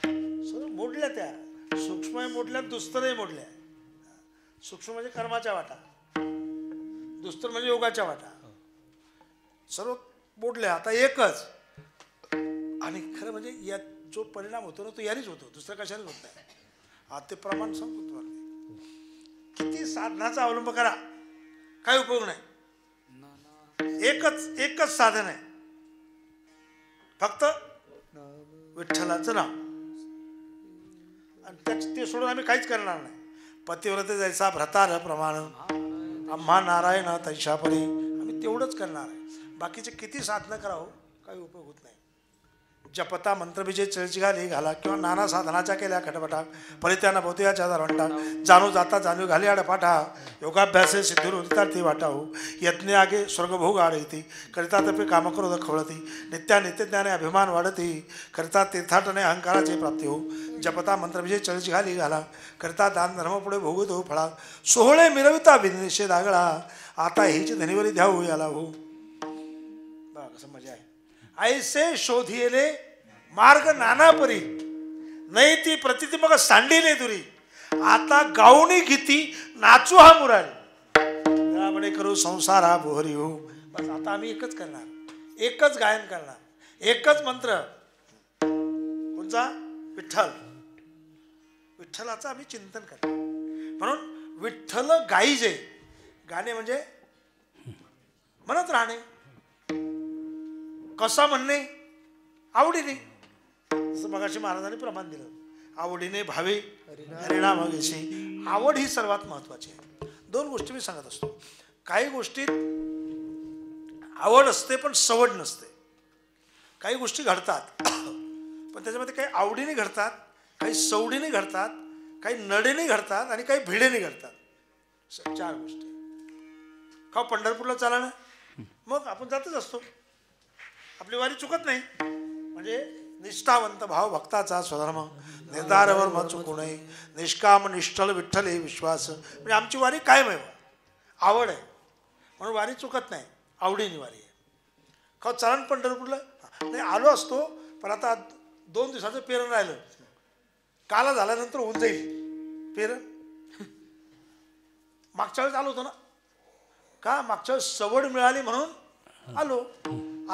सर्व मोडल्या. त्या सूक्ष्मही मोडल्या, दुस्तरही मोडल्या. सूक्ष्म म्हणजे कर्माच्या वाटा, दुस्तर म्हणजे योगाच्या वाटा. सर्व मोडल्या. आता एकच. आणि खरं म्हणजे यात जो परिणाम होतो ना तो यारीच होतो, दुसऱ्या कशालाच होत नाही. आता ते प्रमाण सांगतो तुम्हाला. किती साधनाचा अवलंब करा, काही उपयोग नाही. एकच साधन आहे, फक्त विठ्ठलाचं नाव. आणि ते सोडून आम्ही काहीच करणार नाही. पतिव्रते जैसा भ्रतार प्रमाण आम्हा नारायण तैशा परी. आम्ही तेवढंच करणार आहे. बाकीचे किती साधनं करावं काही उपयोग होत नाही. जपता मंत्रबीजे चळची घाला किंवा नाना साधनाच्या केल्या खटपटा. परित्याना भोवत्याच्या दरवंटा. जाणू जाता जाणू घाली आडपाठा. योगाभ्यासे सिद्धीरुदितार्थी वाटाहू. यज्ञ आगे स्वर्गभोग आडयती. करिता तपे कामक्रोध खवळती. नित्या नित्यज्ञाने अभिमान वाढती. करिता तीर्थाटने अहंकाराची प्राप्ती हो. जपता मंत्रबीजे चळची घाला. करिता दान धर्म पुढे भोगत हो फळा. सोहळे मिरविता बिननिषेध आगळा. आता हीच धनीवरी द्याऊ याला हो. बघा कसं मजा आहे. ऐसे शोधिले मार्ग नाना परी. नाही ती प्रतिती मग सांडी नाही दुरी आता गावणी गीती नाचू हा मुरारी म्हणे करू संसार हा बोहरी हो. बस आता आम्ही एकच करणार एकच गायन करणार एकच मंत्र कोणचा विठ्ठल विठ्ठलाचं आम्ही चिंतन करणार म्हणून विठ्ठल गाईजे गाणे म्हणजे म्हणत राहणे कसा म्हणणे आवडीने जसं मगाशी महाराजांनी प्रमाण दिलं आवडीने भावे हरिनाम घेशी आवड ही सर्वात महत्वाची आहे. दोन गोष्टी मी सांगत असतो काही गोष्टीत आवड असते पण सवड नसते काही गोष्टी घडतात पण त्याच्यामध्ये काही आवडीने घडतात काही सवडीने घडतात काही नडेने घडतात आणि काही भिडेने घडतात चार गोष्टी. का पंढरपूरला चाला ना मग आपण जातच असतो आपली वारी चुकत नाही म्हणजे निष्ठावंत भाव भक्ताचा स्वधर्म निर्धारावर मत चुकू नये निष्काम निष्ठल विठ्ठल हे विश्वास म्हणजे आमची वारी कायम आहे आवड आहे म्हणून वारी चुकत नाही आवडीने वारी आहे. का चरण पंढरपूरला नाही आलो असतो पण आता 2 दिवसाचं पेरण राहिलं काला झाल्यानंतर होऊन जाईल पेरण मागच्या वेळेस आलो होतो ना का मागच्या वेळेस सवड मिळाली म्हणून आलो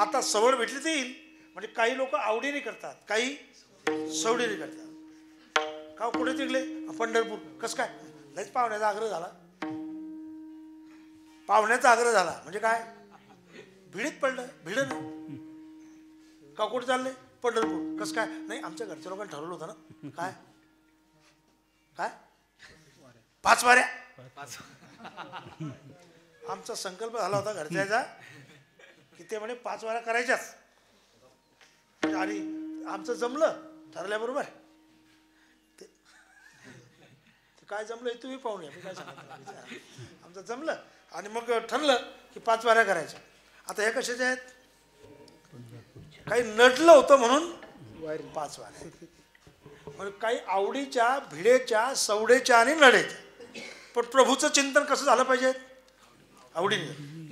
आता सवड भेटली तर येईल म्हणजे काही लोक आवडीने करतात काही सवडीने करतात. का कुठे तिकडे पंढरपूर कसं काय लयच पाहुण्याचा आग्रह झाला पाहुण्याचा आग्रह झाला म्हणजे काय भिडीत पडलं भिडं नाही का कुठे चालले पंढरपूर कसं काय नाही आमच्या घरच्या लोकांनी ठरवलं होतं ना काय काय 5 वाऱ्या आमचा संकल्प झाला होता घरच्याचा की ते म्हणे 5 वाऱ्या करायच्याच आणि आमचं जमलं ठरल्याबरोबर ते काय जमलं हे तुम्ही पाहून या मी काय सांगतो आमचं जमलं आणि मग ठरलं की 5 वाऱ्या करायच्या. आता ह्या कशाच्या आहेत काही नडलं होतं म्हणून 5 वाऱ्या म्हणजे काही आवडीच्या भिडेच्या सवडेच्या आणि नडेच्या पण प्रभूचं चिंतन कसं झालं पाहिजे आवडीने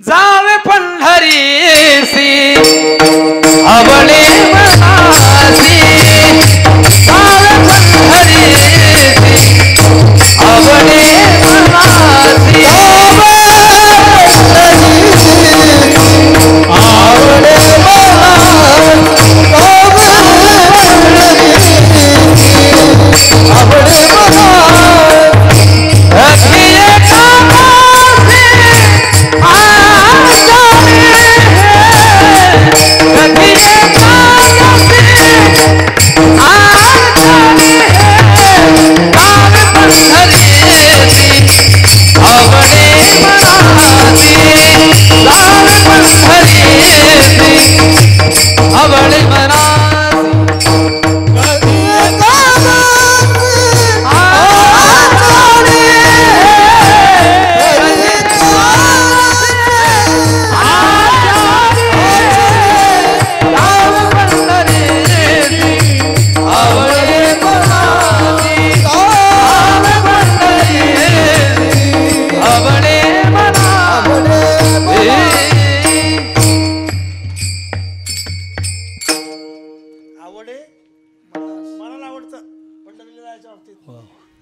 जावे पंढरीसी आवडे मनासी जावे पंढरीसी आवडे मनासी आवडे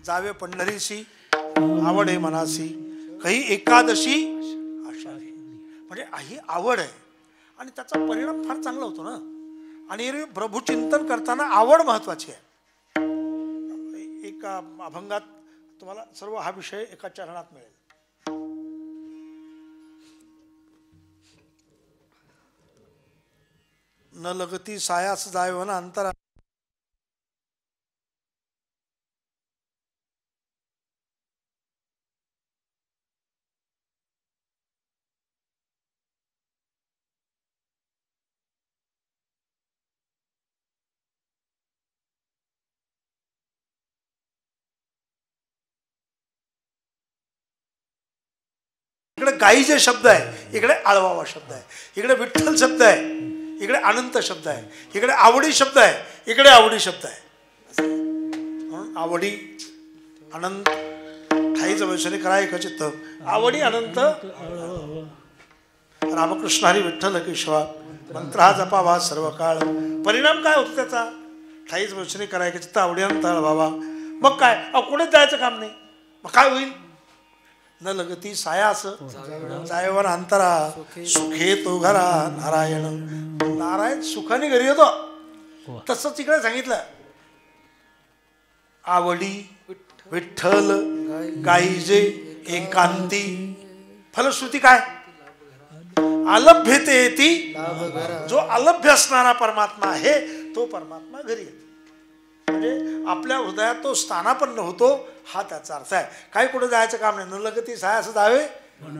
जावे पंढरीसी आवडे मनासी काही एकादशी आषाढी म्हणजे ही आवड आहे आणि त्याचा परिणाम फार चांगला होतो ना आणि प्रभुचिंतन करताना आवड महत्वाची आहे. एका अभंगात तुम्हाला सर्व हा विषय एका चरणात मिळेल. न लगती सायास जाय ना अंतरा इकडे गाईचे शब्द आहे इकडे आळवावा शब्द आहे इकडे विठ्ठल शब्द आहे इकडे अनंत शब्द आहे इकडे आवडी शब्द आहे इकडे आवडी शब्द आहे म्हणून आवडी अनंत ठाईचं वैशने करा एक चित्त आवडी अनंत रामकृष्ण हरी विठ्ठल केशवा मंत्र हा जपावा सर्व काळ. परिणाम काय होतो त्याचा थाईच वचने करायचे चित्त आवड्यान तळ बाबा. मग काय कुठेच जायचं काम नाही. मग काय होईल? न लगती सायास जायवर अंतरा सुखे तो घरा नारायण. नारायण सुखाने घरी येतो. तसंच इकडे सांगितलं आवडी विठ्ठल गाईजे एकांती. फलश्रुती काय? अलभ्यते ती. जो अलभ्य असणारा परमात्मा आहे तो परमात्मा घरी येतो. म्हणजे आपल्या हृदयात तो स्थानापन्न होतो हा त्याचा अर्थ आहे. काही कुठे जायचं काम नाही. न लगती साय असं जावे.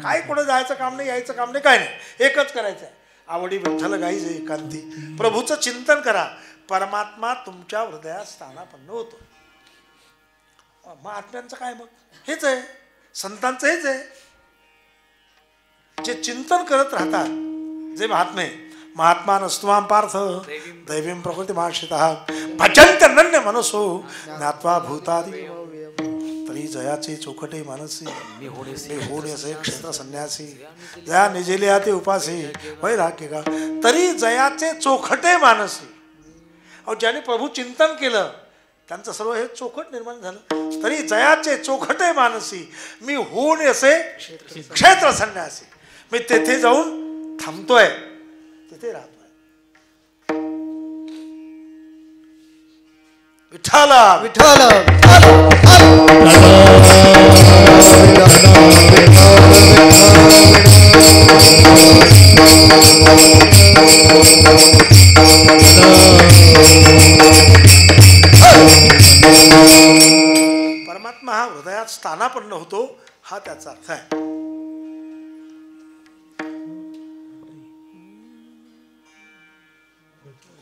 काही कुठे जायचं काम नाही, यायचं काम नाही, काय नाही. एकच करायचं आहे. आवडी विठ्ठल गाईजे एकांती. प्रभूचं चिंतन करा. परमात्मा तुमच्या हृदयात स्थानापन्न होतो. महात्म्यांचं काय मग? हेच आहे. संतांचं हेच आहे. जे चिंतन करत राहतात जे महात्मे. महात्मा नस्तुमां पार्थ दैवीं प्रकृती महाश्रितः भजन्ते नन्य मनसो ज्ञात्वा भूतादि. तरी जयाचे चोखटे मानसी मी होण्याचे क्षेत्र संन्यासी. जया निजेलिया ते उपासी वैराग्य का. तरी जयाचे चोखटे मानसी. अहो ज्याने प्रभू चिंतन केलं त्यांचं सर्व हे चोखट निर्माण झालं. तरी जयाचे चोखटे मानसी मी होऊन असे क्षेत्र संन्यासी. मी तेथे जाऊन थांबतोय, तेथे राहतोय. विठ्ठल विठ्ठल परमात्मा हा हृदयात स्थानापन्न होतो हा त्याचा अर्थ आहे.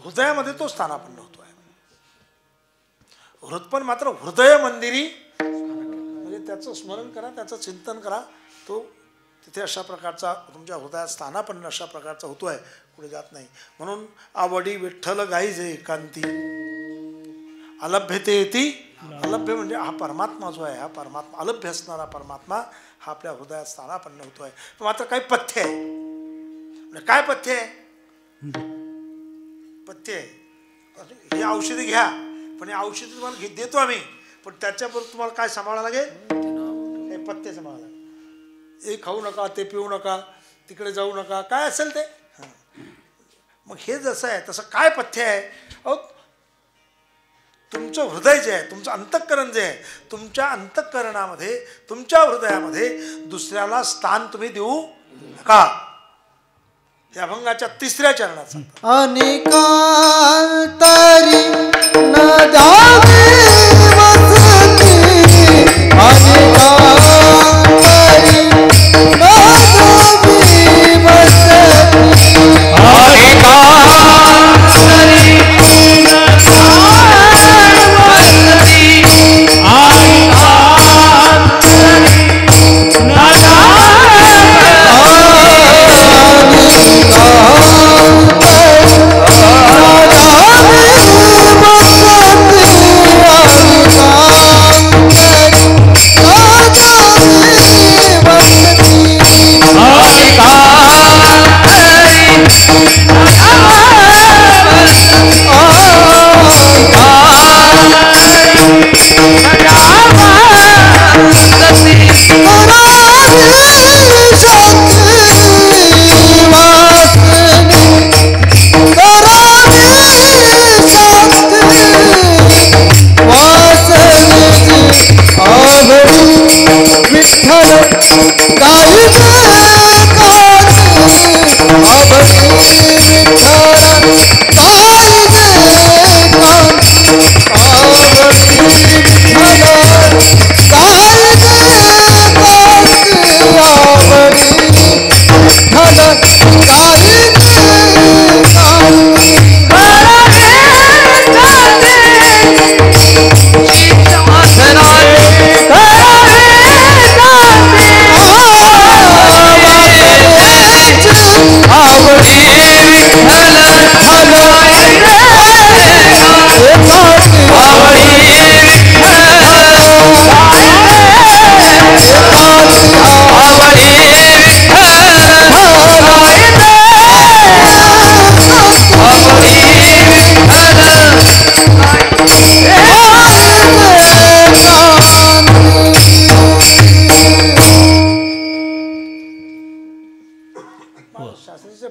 हृदयामध्ये तो स्थानापन्न होतो आहे. हृदपण मात्र हृदय मंदिरी म्हणजे त्याचं स्मरण करा, त्याचं चिंतन करा. तो तिथे अशा प्रकारचा तुमच्या हृदयात स्थानापन्न अशा प्रकारचा होतोय, पुढे जात नाही. म्हणून आवडी विठ्ठल गाईजे एकांती. अलभ्यते ती. अलभ्य म्हणजे हा परमात्मा जो आहे, हा परमात्मा अलभ्य असणारा परमात्मा हा आपल्या हृदयात स्थानापन्न होतोय. मात्र काही पथ्य आहे. म्हणजे काय पथ्य आहे? पथ्य आहे ही औषधी घ्या, पण हे औषधी तुम्हाला देतो आम्ही, पण त्याच्याबरोबर तुम्हाला काय सांभाळावं लागेल? हे पथ्य सांभाळावं लागेल. हे खाऊ नका, ते पिऊ नका, तिकडे जाऊ नका, काय असेल ते. मग हे जसं आहे तसं काय पथ्य आहे? अहो तुमचं हृदय जे आहे, तुमचं अंतःकरण जे आहे, तुमच्या अंतःकरणामध्ये तुमच्या हृदयामध्ये दुसऱ्याला स्थान तुम्ही देऊ नका. या अभंगाच्या 3ऱ्या चरणात अनेकांतरी न जावे वसती. अनेकांतरी न जावे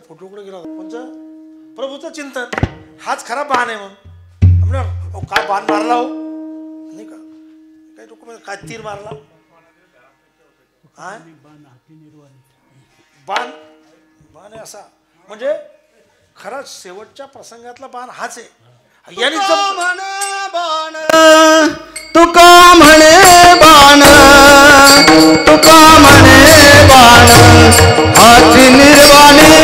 फोटो कुठे गेला कोणचं प्रभूचं चिंतन हाच खरा बाण आहे. मग म्हणजे काय बाण मारला हो नाही का काही लोक काय तीर मारला हा बाण बाण आहे असा म्हणजे खरा शेवटच्या प्रसंगातला बाण हाच आहे. याने बाण तुका म्हणे बाण तुका म्हणे बाण हाची निर्वाणी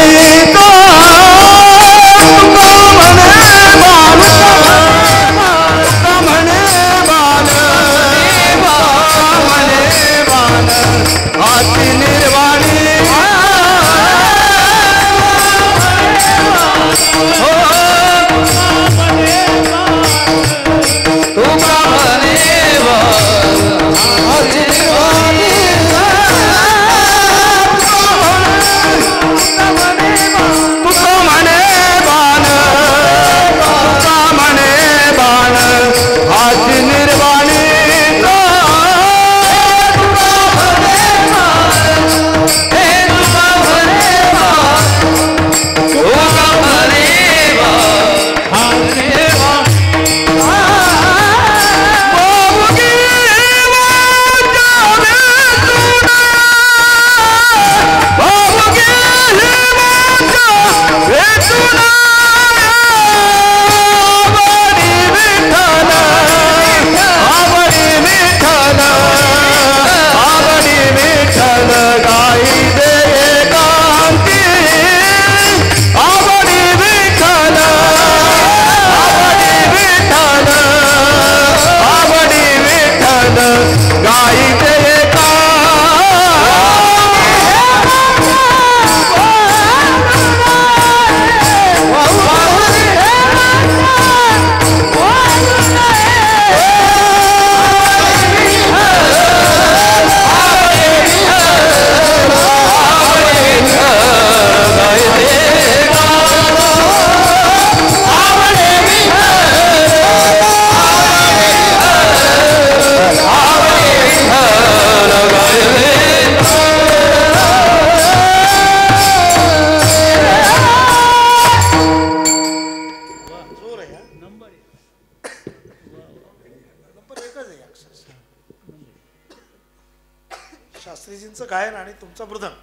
शास्त्रीजींचं गायन आणि तुमचा मृदंग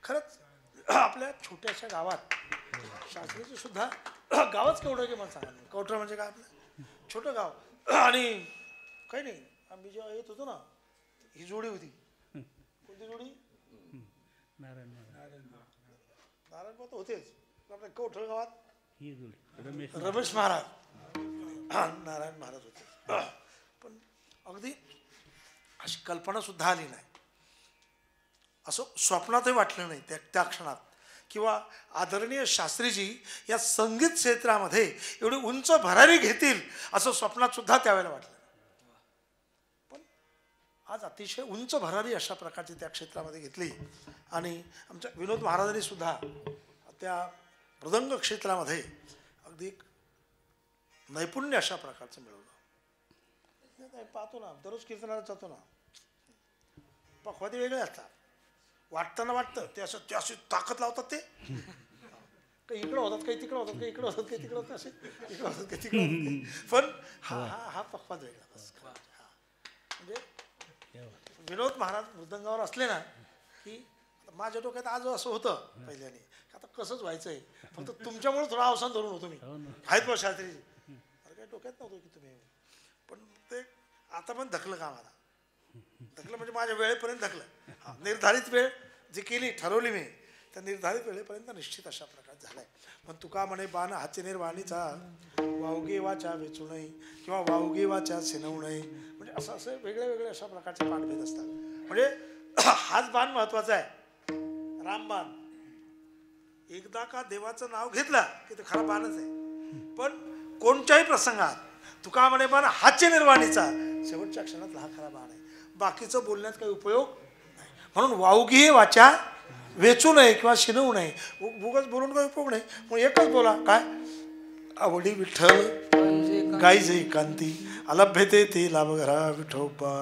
खरंच आपल्या छोट्याशा गावात शास्त्रीजी सुद्धा गावच केवढं की मला सांगा कवठा म्हणजे काय आपलं छोटं गाव आणि काही नाही आम्ही जेव्हा येत होतो ना ही जोडी होती कोणती जोडी नारायण तर होतेच आपल्या कवठा गावात रमेश महाराज नारायण महाराज होते पण अगदी अशी कल्पना सुद्धा आली नाही असं स्वप्नातही वाटलं नाही त्या क्षणात किंवा आदरणीय शास्त्रीजी या संगीत क्षेत्रामध्ये एवढी उंच भरारी घेतील असं स्वप्नात सुद्धा त्यावेळेला वाटलं पण आज अतिशय उंच भरारी अशा प्रकारची त्या क्षेत्रामध्ये घेतली आणि आमच्या विनोद महाराजांनी सुद्धा त्या मृदंग क्षेत्रामध्ये अगदी नैपुण्य अशा प्रकारचं मिळवलं पाहतो ना दररोज कीर्तनाला जातो ना पखवादे वेगळे असतात वाटताना वाटतं ते असं ते अशी ताकद लावतात ते काही इकडं होतात काही तिकडं होतात काही इकडं होतात काही तिकडं होतात असे इकडं होतात काही तिकडं होतात पण हा पखवाद वेगळा म्हणजे विनोद महाराज मृदंगावर असले ना की माझ्या डोक्यात आज असं होतं पहिल्याने आता कसंच व्हायचंय फक्त तुमच्यामुळे थोडा अवसान धरून होतो मी आहेत बा शास्त्रीजी अरे काय डोक्यात नव्हतं की तुम्ही पण ते आता पण धकलं का मला धकलं म्हणजे माझ्या वेळेपर्यंत धकलं निर्धारित वेळ जी केली ठरवली मी त्या निर्धारित वेळेपर्यंत निश्चित अशा प्रकार झालाय पण तुका म्हणे बाण हाचे निर्वाणीचा वावगे वाचा वेचू नये किंवा वावगे वाचा शिनवू नये म्हणजे असं असं वेगळे वेगळे अशा प्रकारचे पाठभेद असतात म्हणजे हाच बाण महत्वाचा आहे रामबाण एकदा का देवाचं नाव घेतलं की ते खरा बाणच आहे पण कोणत्याही प्रसंगात तुका म्हणे बाण हाचे निर्वाणीचा शेवटच्या क्षणात हा खरा बाण आहे बाकीचं बोलण्यात काही उपयोग नाही म्हणून वावगी वाचा वेचू नये किंवा शिनवू नये उगाच बोलून काही उपयोग नाही मग एकच बोला काय आवडी विठ्ठल गाईज एकांती अलभ्यते ते लाभ घरा विठोबा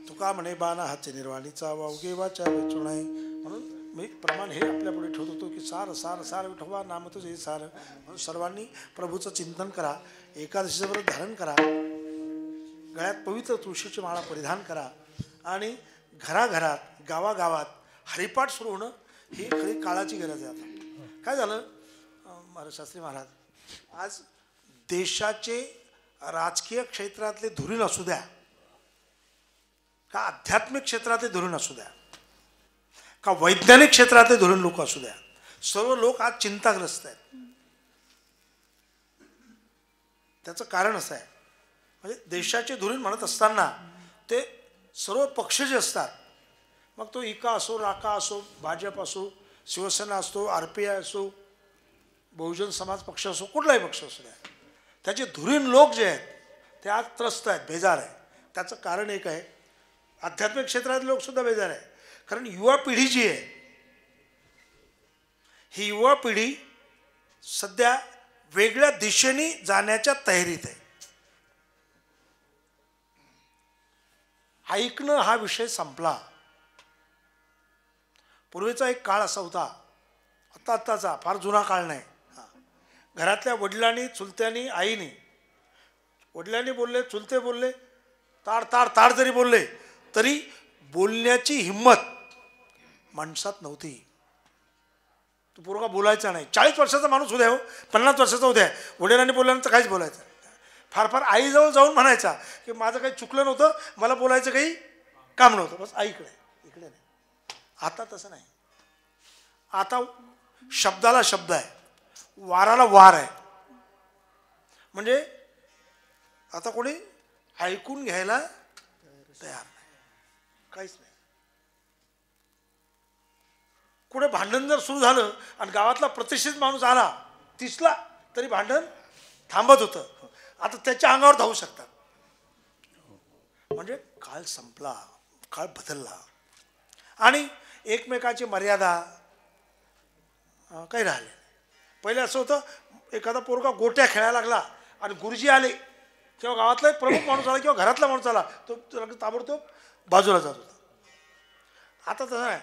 तुका म्हणे बाणे बाण हाचे निर्वाणीचा वावगे वाचा वेचू नाही. म्हणून मी प्रमाण हे आपल्या पुढे ठेवत होतो की सार सार सार विठोबा नाम तुझे सार. म्हणून सर्वांनी प्रभूचं चिंतन करा. एकादशीचं व्रत धारण करा. गळ्यात पवित्र तुळशीची माळा परिधान करा. आणि घराघरात गावागावात हरिपाठ सुरू होणं ही खरी काळाची गरज आहे. आता काय झालं महाराज शास्त्री महाराज, आज देशाचे राजकीय क्षेत्रातले धुरीण असू द्या का आध्यात्मिक क्षेत्रातले धुरीण असू द्या का वैज्ञानिक क्षेत्रातले धुरीण लोक असू द्या, सर्व लोक आज चिंताग्रस्त आहेत. त्याचं कारण असं आहे, म्हणजे देशाचे धुरीण म्हणत असताना ते सर्व पक्ष जे असतात, मग तो इका असो, राका असो, भाजप असो, शिवसेना असो, RPI असो, बहुजन समाज पक्ष असो, कुठलाही पक्ष असू द्या, त्याचे धुरीण लोक जे आहेत ते आज त्रस्त आहेत, बेजार आहे. त्याचं कारण एक आहे, आध्यात्मिक क्षेत्रातले लोकसुद्धा बेजार आहे. कारण युवा पिढी जी आहे, ही युवा पिढी सध्या वेगळ्या दिशेने जाण्याच्या तयारीत आहे. ऐकणं हा विषय संपला. पूर्वीचा एक काळ असा होता, आत्ताचा फार जुना काळ नाही. घरातल्या वडिलांनी, चुलत्यांनी, आईने, वडिलांनी बोलले, चुलते बोलले, ताड ताड ताड जरी बोलले तरी बोलण्याची हिंमत माणसात नव्हती. तो पोरगा बोलायचा नाही. 40 वर्षाचा माणूस उद्या हो, 50 वर्षाचा उद्या, वडिलांनी बोलल्यानंतर काहीच बोलायचं. फार फार आईजवळ जाऊन म्हणायचा की माझं काही चुकलं नव्हतं, मला बोलायचं काही काम नव्हतं, बस आईकडे, इकडे नाही. आता तसं नाही. आता शब्दाला शब्द आहे, वाराला वार आहे. म्हणजे आता कोणी ऐकून घ्यायला तयार नाही, काहीच नाही. कुठे भांडण जर सुरू झालं आणि गावातला प्रतिष्ठित माणूस आला तिसला तरी भांडण थांबत होतं. आता त्याच्या अंगावर धावू शकतात. म्हणजे काळ संपला, काळ बदलला आणि एकमेकाची मर्यादा काही राहिले. पहिले असं होतं, एखादा पोरगा गोट्या खेळायला लागला आणि गुरुजी आले किंवा गावातला एक प्रमुख माणूस आला किंवा घरातला माणूस आला, तो ताबडतोब बाजूला जात होता. आता तसं नाही.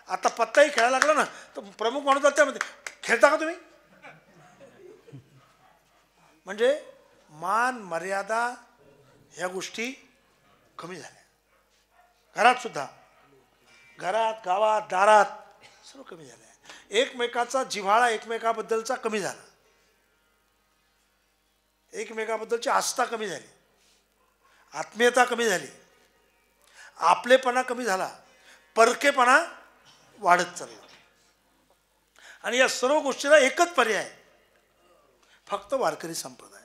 आता पत्ताही खेळायला लागला ना तर प्रमुख माणूस आला त्यामध्ये, खेळता का तुम्ही? म्हणजे मान मर्यादा ह्या गोष्टी कमी झाल्या. घरात सुद्धा, घरात, गावात, दारात सर्व कमी झालं आहे. एकमेकाचा जिव्हाळा एकमेकाबद्दलचा कमी झाला. एकमेकाबद्दलची आस्था कमी झाली, आत्मीयता कमी झाली, आपलेपणा कमी झाला, परकेपणा वाढत चालला. आणि या सर्व गोष्टीला एकच पर्याय, फक्त वारकरी संप्रदाय.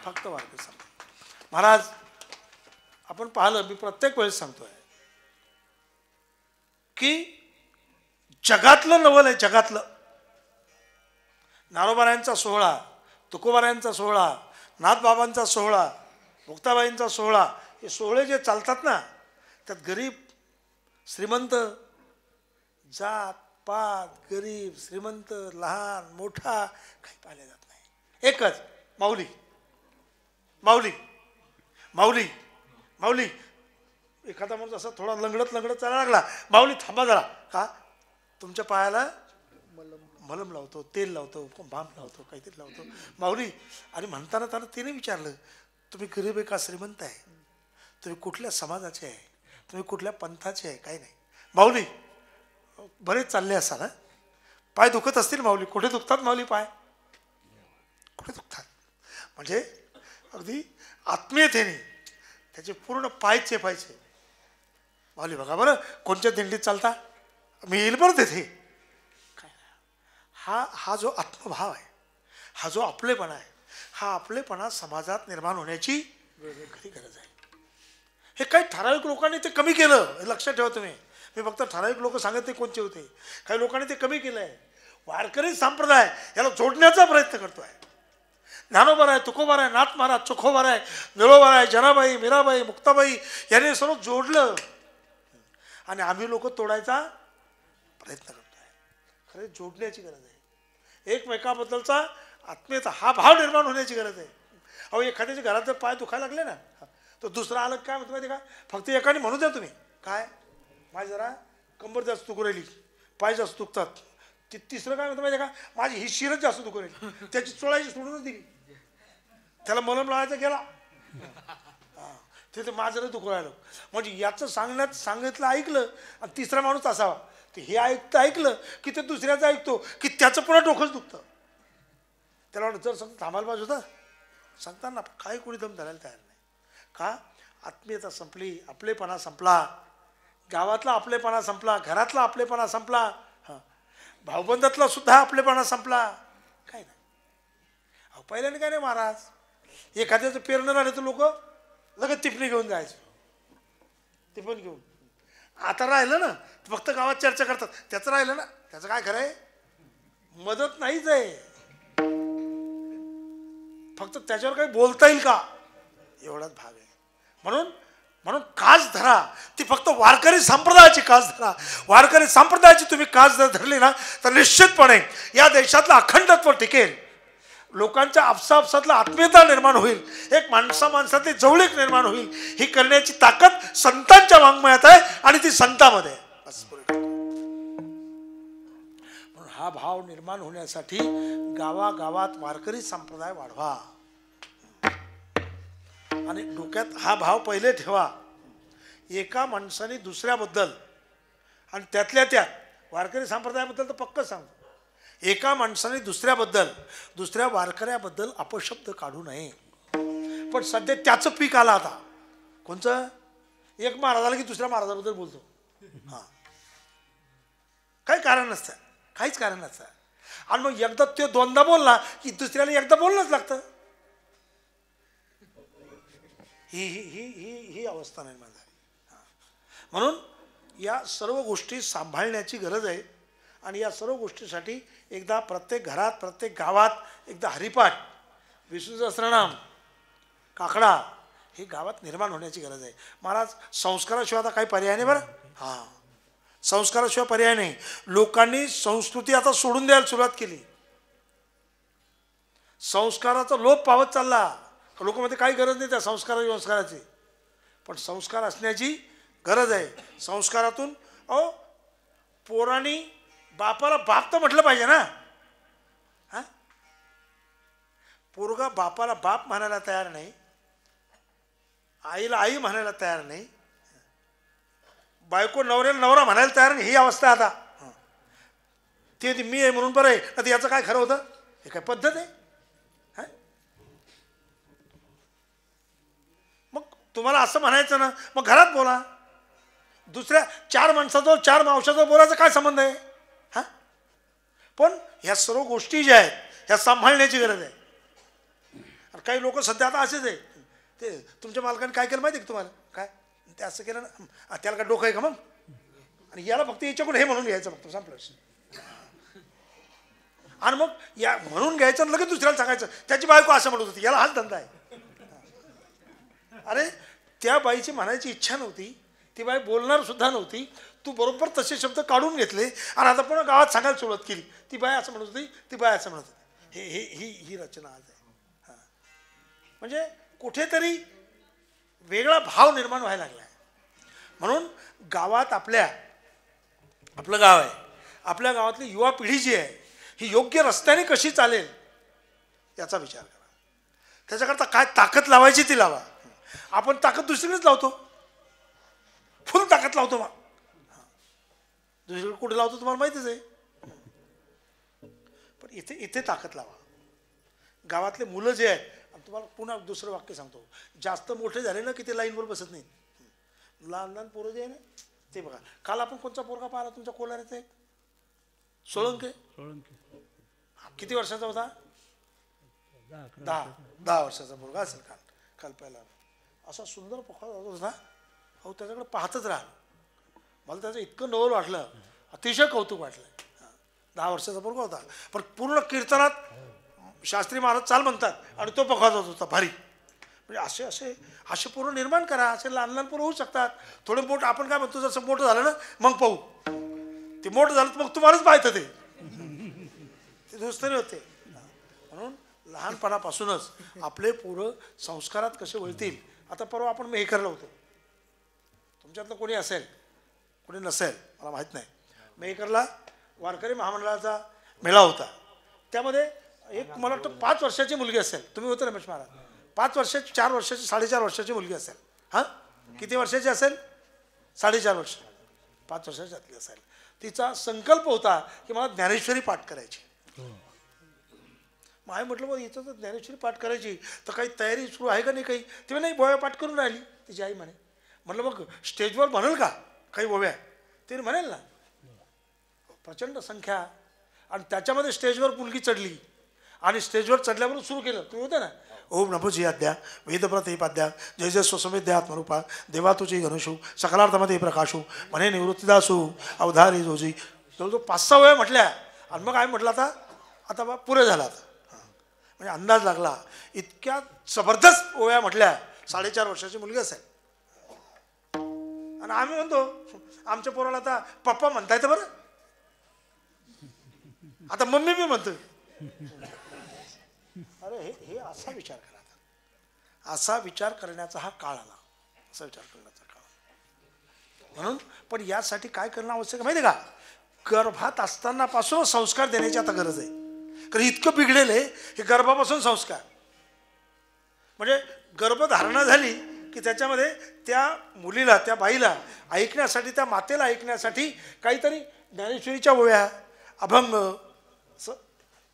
फक्त वारकरी संप्रदाय. महाराज, आपण पाहिलं, मी प्रत्येक वेळेस सांगतोय की जगातलं नवल आहे, जगातलं. नारोबारायांचा सोहळा, तुकोबारायांचा सोहळा, नाथबाबांचा सोहळा, मुक्ताबाईंचा सोहळा, हे सोहळे जे चालतात ना, त्यात गरीब श्रीमंत, जात पात, गरीब श्रीमंत, लहान मोठा काही पाहिलं जात नाही. एकच माऊली, माऊली, माऊली, माऊली. एखादा माणूस असा थोडा लंगडत लंगडत चालायला लागला, माऊली थांबा जरा. का? तुमच्या पायाला मलम लावतो, तेल लावतो, भांब लावतो, काहीतरी लावतो. माऊली. आणि म्हणताना त्यानं तिने विचारलं, तुम्ही गरीब आहे का श्रीमंत आहे? तुम्ही कुठल्या समाजाचे आहे? तुम्ही कुठल्या पंथाचे आहे? काही नाही. माऊली, बरेच चालले असाल ना, पाय दुखत असतील माऊली. कुठे दुखतात माऊली पाय? कुठे दुखतात? म्हणजे अगदी आत्मीयतेने त्याचे पूर्ण पाय चेपायचे. माऊली बघा बरं, कोणत्या दिंडीत चालता? मी येईल बरं तिथे. काय हा जो आत्मभाव आहे, हा जो आपलेपणा आहे, हा आपलेपणा समाजात निर्माण होण्याची खरी गरज आहे. हे काही ठराविक लोकांनी ते कमी केलं, हे लक्षात ठेवा तुम्ही. मी फक्त ठराविक लोक सांगत ते कोणते होते, काही लोकांनी ते कमी केलं आहे. वारकरी संप्रदाय याला जोडण्याचा प्रयत्न करतो आहे. ज्ञानोबा आहे, तुकोबा आहे, नाथ महाराज, चोखोबा आहे, निळोबा आहे, जनाबाई, मीराबाई, मुक्ताबाई यांनी सर्व जोडलं आणि आम्ही लोक तोडायचा प्रयत्न करतोय. खरे जोडण्याची गरज आहे. एकमेकाबद्दलचा आत्मीयता हा भाव निर्माण होण्याची गरज आहे. अहो, एखाद्याच्या घरात जर पाय दुखायला लागले ना, तर दुसरा आलं काय म्हणतो माहिती का, फक्त एकाने म्हणू द्या तुम्ही काय, माझी जरा कंबर जास्त दुखू राहिली, पाय जास्त दुखतात. तिसरं काय म्हणतो माहिती का, माझी ही शिरच जास्त दुखू राहिली, त्याची चोळायची सोडूनच दिली, त्याला मलम लावायचा गेला, ते माझं नाही दुखू राहिलं. म्हणजे याचं सांगितलं ऐकलं आणि तिसरा माणूस असावा, ते हे ऐकलं की ते दुसऱ्याचं ऐकतो की त्याचं पुन्हा डोकंच दुखतं. त्याला वाटतं जर समजा थांबायला पाहिजे होतं, सांगताना काही कोणी दम धरायला तयार नाही. का, आत्मीयता संपली, आपलेपणा संपला, गावातला आपलेपणा संपला, घरातला आपलेपणा संपला, हां भाऊबंदातला सुद्धा आपलेपणा संपला. काय नाही अहो, पहिल्याने काय नाही महाराज, एखाद्याचं पेरणं राहिलं तर लोक लगेच टिपणी घेऊन जायचं, टिपण घेऊन. आता राहिलं ना फक्त गावात चर्चा करतात, त्याचं राहिलं ना त्याचं काय खरं आहे, मदत नाहीच आहे, फक्त त्याच्यावर काही बोलता येईल का एवढाच भाग आहे. म्हणून कास धरा, ती फक्त वारकरी संप्रदायाची कास धरा. वारकरी संप्रदायाची तुम्ही कास जर धरली ना तर निश्चितपणे या देशातलं अखंडत्व टिकेल, लोकांच्या आपसापसातला आत्मीयता निर्माण होईल, एक माणसातली जवळीक निर्माण होईल. ही करण्याची ताकद संतांच्या वाङ्मयात आहे आणि ती संतांमध्ये आहे. म्हणून हा भाव निर्माण होण्यासाठी गावागावात वारकरी संप्रदाय वाढवा आणि डोक्यात हा भाव पहिले ठेवा. एका माणसाने दुसऱ्याबद्दल, आणि त्यातल्या त्यात वारकरी संप्रदायाबद्दल तर पक्क सांगतो, एका माणसाने दुसऱ्या वारकऱ्याबद्दल अपशब्द काढू नये. पण सध्या त्याचं पीक आलं आता. कोणचं? एक महाराज आला की दुसऱ्या महाराजाबद्दल बोलतो. हां, काही कारण नसतं, काहीच कारण नसतं. आणि मग एकदा ते दोनदा बोलला की दुसऱ्याला एकदा बोलणंच लागतं. ही अवस्था निर्माण झाली. म्हणून या सर्व गोष्टी सांभाळण्याची गरज आहे. आणि या सर्व गोष्टीसाठी एकदा प्रत्येक घरात, प्रत्येक गावात एकदा हरिपाठ, विष्णू सहस्त्रनाम, काकडा हे गावात निर्माण होण्याची गरज आहे. महाराज, संस्काराशिवाय आता काही पर्याय नाही बरं. हां, संस्काराशिवाय पर्याय नाही. लोकांनी संस्कृती आता सोडून द्यायला सुरुवात केली. संस्काराचा लोप पावत चालला. लोकांमध्ये काही गरज नाही त्या संस्काराची, पण संस्कार असण्याची गरज आहे. संस्कारातून पोरांनी बापाला बाप तर म्हटलं पाहिजे ना. हा, पोरगा बापाला बाप म्हणायला तयार नाही, आईला आई म्हणायला तयार नाही, बायको नवऱ्याला नवरा म्हणायला तयार नाही. ही अवस्था आता. ते मी आहे म्हणून बरं आहे, आता याचं काय खरं होतं? हे काय पद्धत आहे? मग तुम्हाला असं म्हणायचं ना, मग घरात बोला. दुसऱ्या 4 माणसाजवळ 4 मावशाजवळ बोलायचा काय संबंध आहे? हां, पण ह्या सर्व गोष्टी ज्या आहेत ह्या सांभाळण्याची गरज आहे. आणि काही लोक सध्या आता असेच आहे, ते तुमच्या मालकाने काय केलं माहिती आहे का तुम्हाला? काय ते असं केलं ना, त्याला काय डोकं आहे का मग? आणि याला फक्त याच्याकडून हे म्हणून घ्यायचं, फक्त संपलं. आणि मग या म्हणून घ्यायचं आणि लगेच दुसऱ्याला सांगायचं त्याची बायको असं म्हणत होती, याला हाच धंदा आहे. अरे त्या बाईची म्हणायची इच्छा नव्हती, ती बाई बोलणार सुद्धा नव्हती, तू बरोबर तसे शब्द काढून घेतले आणि आता पुन्हा गावात सांगायला सुरुवात केली, ती बाई असं म्हणत होती, ती बाई असं म्हणत होती. ही रचना आज आहे. हां, म्हणजे कुठेतरी वेगळा भाव निर्माण व्हायला लागला आहे. म्हणून गावात आपलं गाव आहे, आपल्या गावातली युवा पिढी जी आहे ही योग्य रस्त्याने कशी चालेल याचा विचार करा. त्याच्याकरता काय ताकद लावायची ती लावा. आपण ताकद दुसरीकडेच लावतो, फुल ताकद लावतो. मग दुसरीकडे कुठे लावतो तुम्हाला माहितीच आहे. पण इथे ताकद लावा. गावातले मुलं जे आहेत, तुम्हाला पुन्हा दुसरं वाक्य सांगतो, जास्त मोठे झाले ना की ते लाईनवर बसत नाही. लहान लहान पोरं जे आहे ना ते बघा. काल आपण कोणचा पोरगा पाहिला तुमच्या कोलाऱ्याचा? एक सोळंके. किती वर्षाचा होता? 10 वर्षाचा पोरगा असेल. काल पहिला असा सुंदर पोखरा होता. अहो त्याच्याकडे पाहतच राहिलं. मला त्याचं इतकं नवल वाटलं, अतिशय कौतुक वाटलं. 10 वर्षाचा पोरगा होता, पण पूर्ण कीर्तनात शास्त्री महाराज चाल म्हणतात आणि तो पोखरा होता भारी. म्हणजे असे पोरं निर्माण करा. असे लहान लहान पोरं होऊ शकतात. थोडे मोठं आपण काय म्हणतो, जसं मोठं झालं ना मग पाहू. ते मोठं झालं तर मग तुम्हालाच पाहतं ते दुसरे होते. म्हणून लहानपणापासूनच आपले पोरं संस्कारात कसे वळतील आता परवा आपण मेहकरला होतो, तुमच्यातलं कोणी असेल कोणी नसेल मला माहीत नाही, मेहकरला वारकरी महामंडळाचा मेळा होता. त्यामध्ये एक मला वाटतं 5 वर्षाची मुलगी असेल, तुम्ही होते रमेश महाराज, 5 वर्षाची 4 वर्षाची 4.5 वर्षाची मुलगी असेल. हां किती वर्षाची असेल? 4.5 वर्ष, 5 वर्षाची असेल. तिचा संकल्प होता की मला ज्ञानेश्वरी पाठ करायची. मग आई म्हटलं बरं इथं तर ज्ञानेश्वरी पाठ करायची तर काही तयारी सुरू आहे का नाही काही? तेव्हा नाही बोव्या पाठ करून राहिली तिची आई म्हणे. म्हटलं मग स्टेजवर म्हणेल का काही बोव्या? ते म्हणेल ना. प्रचंड संख्या आणि त्याच्यामध्ये स्टेजवर मुलगी चढली आणि स्टेजवर चढल्यावर सुरू केलं. तुम्ही होते ना, ओम नभोजी आद्या वेदप्रत पाद्या जय जय स्वसमेध्य आत्मरूपा देवा तुझी गणेशू सकलार्थमध्ये प्रकाशू म्हणे निवृत्तीदासू अवधारी जोजी. जवळजवळ 5-6 वेळा म्हटल्या आणि मग आई म्हटलं आता बा पुरे झाला. म्हणजे अंदाज लागला इतक्या जबरदस्त ओव्या म्हटल्या. 4.5 वर्षाची मुलगी असेल. आणि आम्ही म्हणतो आमच्या पोराला आता पप्पा म्हणता येतं बरं, आता मम्मी मी म्हणतो. अरे हे असा विचार करा, असा विचार करण्याचा हा काळ आला, असा विचार करण्याचा काळ. म्हणून पण यासाठी काय करणं आवश्यक माहिती आहे का? गर्भात असताना पासून संस्कार देण्याची आता गरज आहे. कारण इतकं बिघडेल आहे हे गर्भापासून संस्कार. म्हणजे गर्भधारणा झाली की त्याच्यामध्ये त्या मुलीला त्या बाईला ऐकण्यासाठी त्या मातेला ऐकण्यासाठी काहीतरी ज्ञानेश्वरीच्या ओव्या अभंग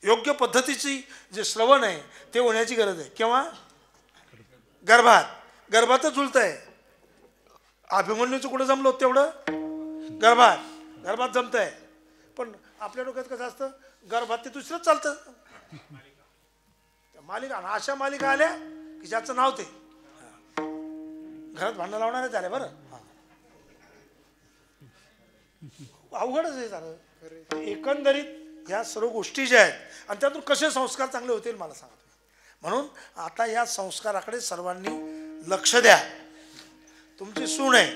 योग्य पद्धतीची जे श्रवण आहे ते होण्याची गरज आहे. केव्हा? गर्भातच जुळत आहे. अभिमन्यूचं कुठं जमलो तेवढं गर्भात जमत आहे. पण आपल्या डोक्यात कसं असतं गर्भात ते दुसरंच चालतं. मालिका अशा मालिका आल्या की ज्याचं नाव ते घरात भांडण लावणारे झाले बरं. अवघडच आहे सारं. एकंदरीत ह्या सर्व गोष्टी ज्या आहेत आणि त्यातून कसे संस्कार चांगले होतील मला सांगा. म्हणून आता या संस्काराकडे सर्वांनी लक्ष द्या. तुमची सून आहे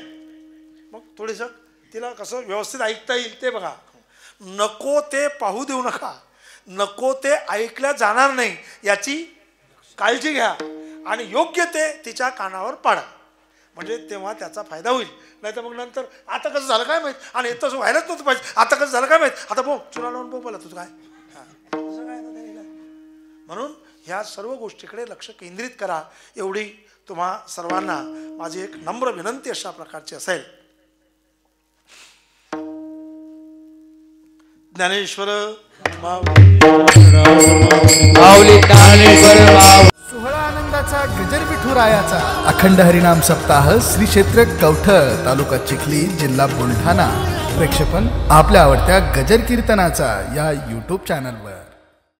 मग थोडंसं तिला कसं व्यवस्थित ऐकता येईल ते बघा. नको ते पाहू देऊ नका, नको ते ऐकल्या जाणार नाही याची काळजी घ्या आणि योग्य ते तिच्या कानावर पाडा. म्हणजे तेव्हा त्याचा फायदा होईल. नाही तर मग नंतर आता कसं झालं काय माहीत आणि तसं व्हायलाच नव्हतं पाहिजे, आता कसं झालं काय माहीत, आता बो चुना लावून बोला तुझं काय तसं काय. म्हणून ह्या सर्व गोष्टीकडे लक्ष केंद्रित करा एवढी तुम्हा सर्वांना माझी एक नम्र विनंती अशा प्रकारची असेल. ज्ञानेश्वर सोहळा आनंदाचा गजर विठुरायाचा अखंड हरिनाम सप्ताह श्री क्षेत्र कवठर तालुका चिखली जिल्हा बुलढाणा. प्रेक्षेपण आपल्या आवडत्या गजर कीर्तनाचा या YouTube चॅनलवर.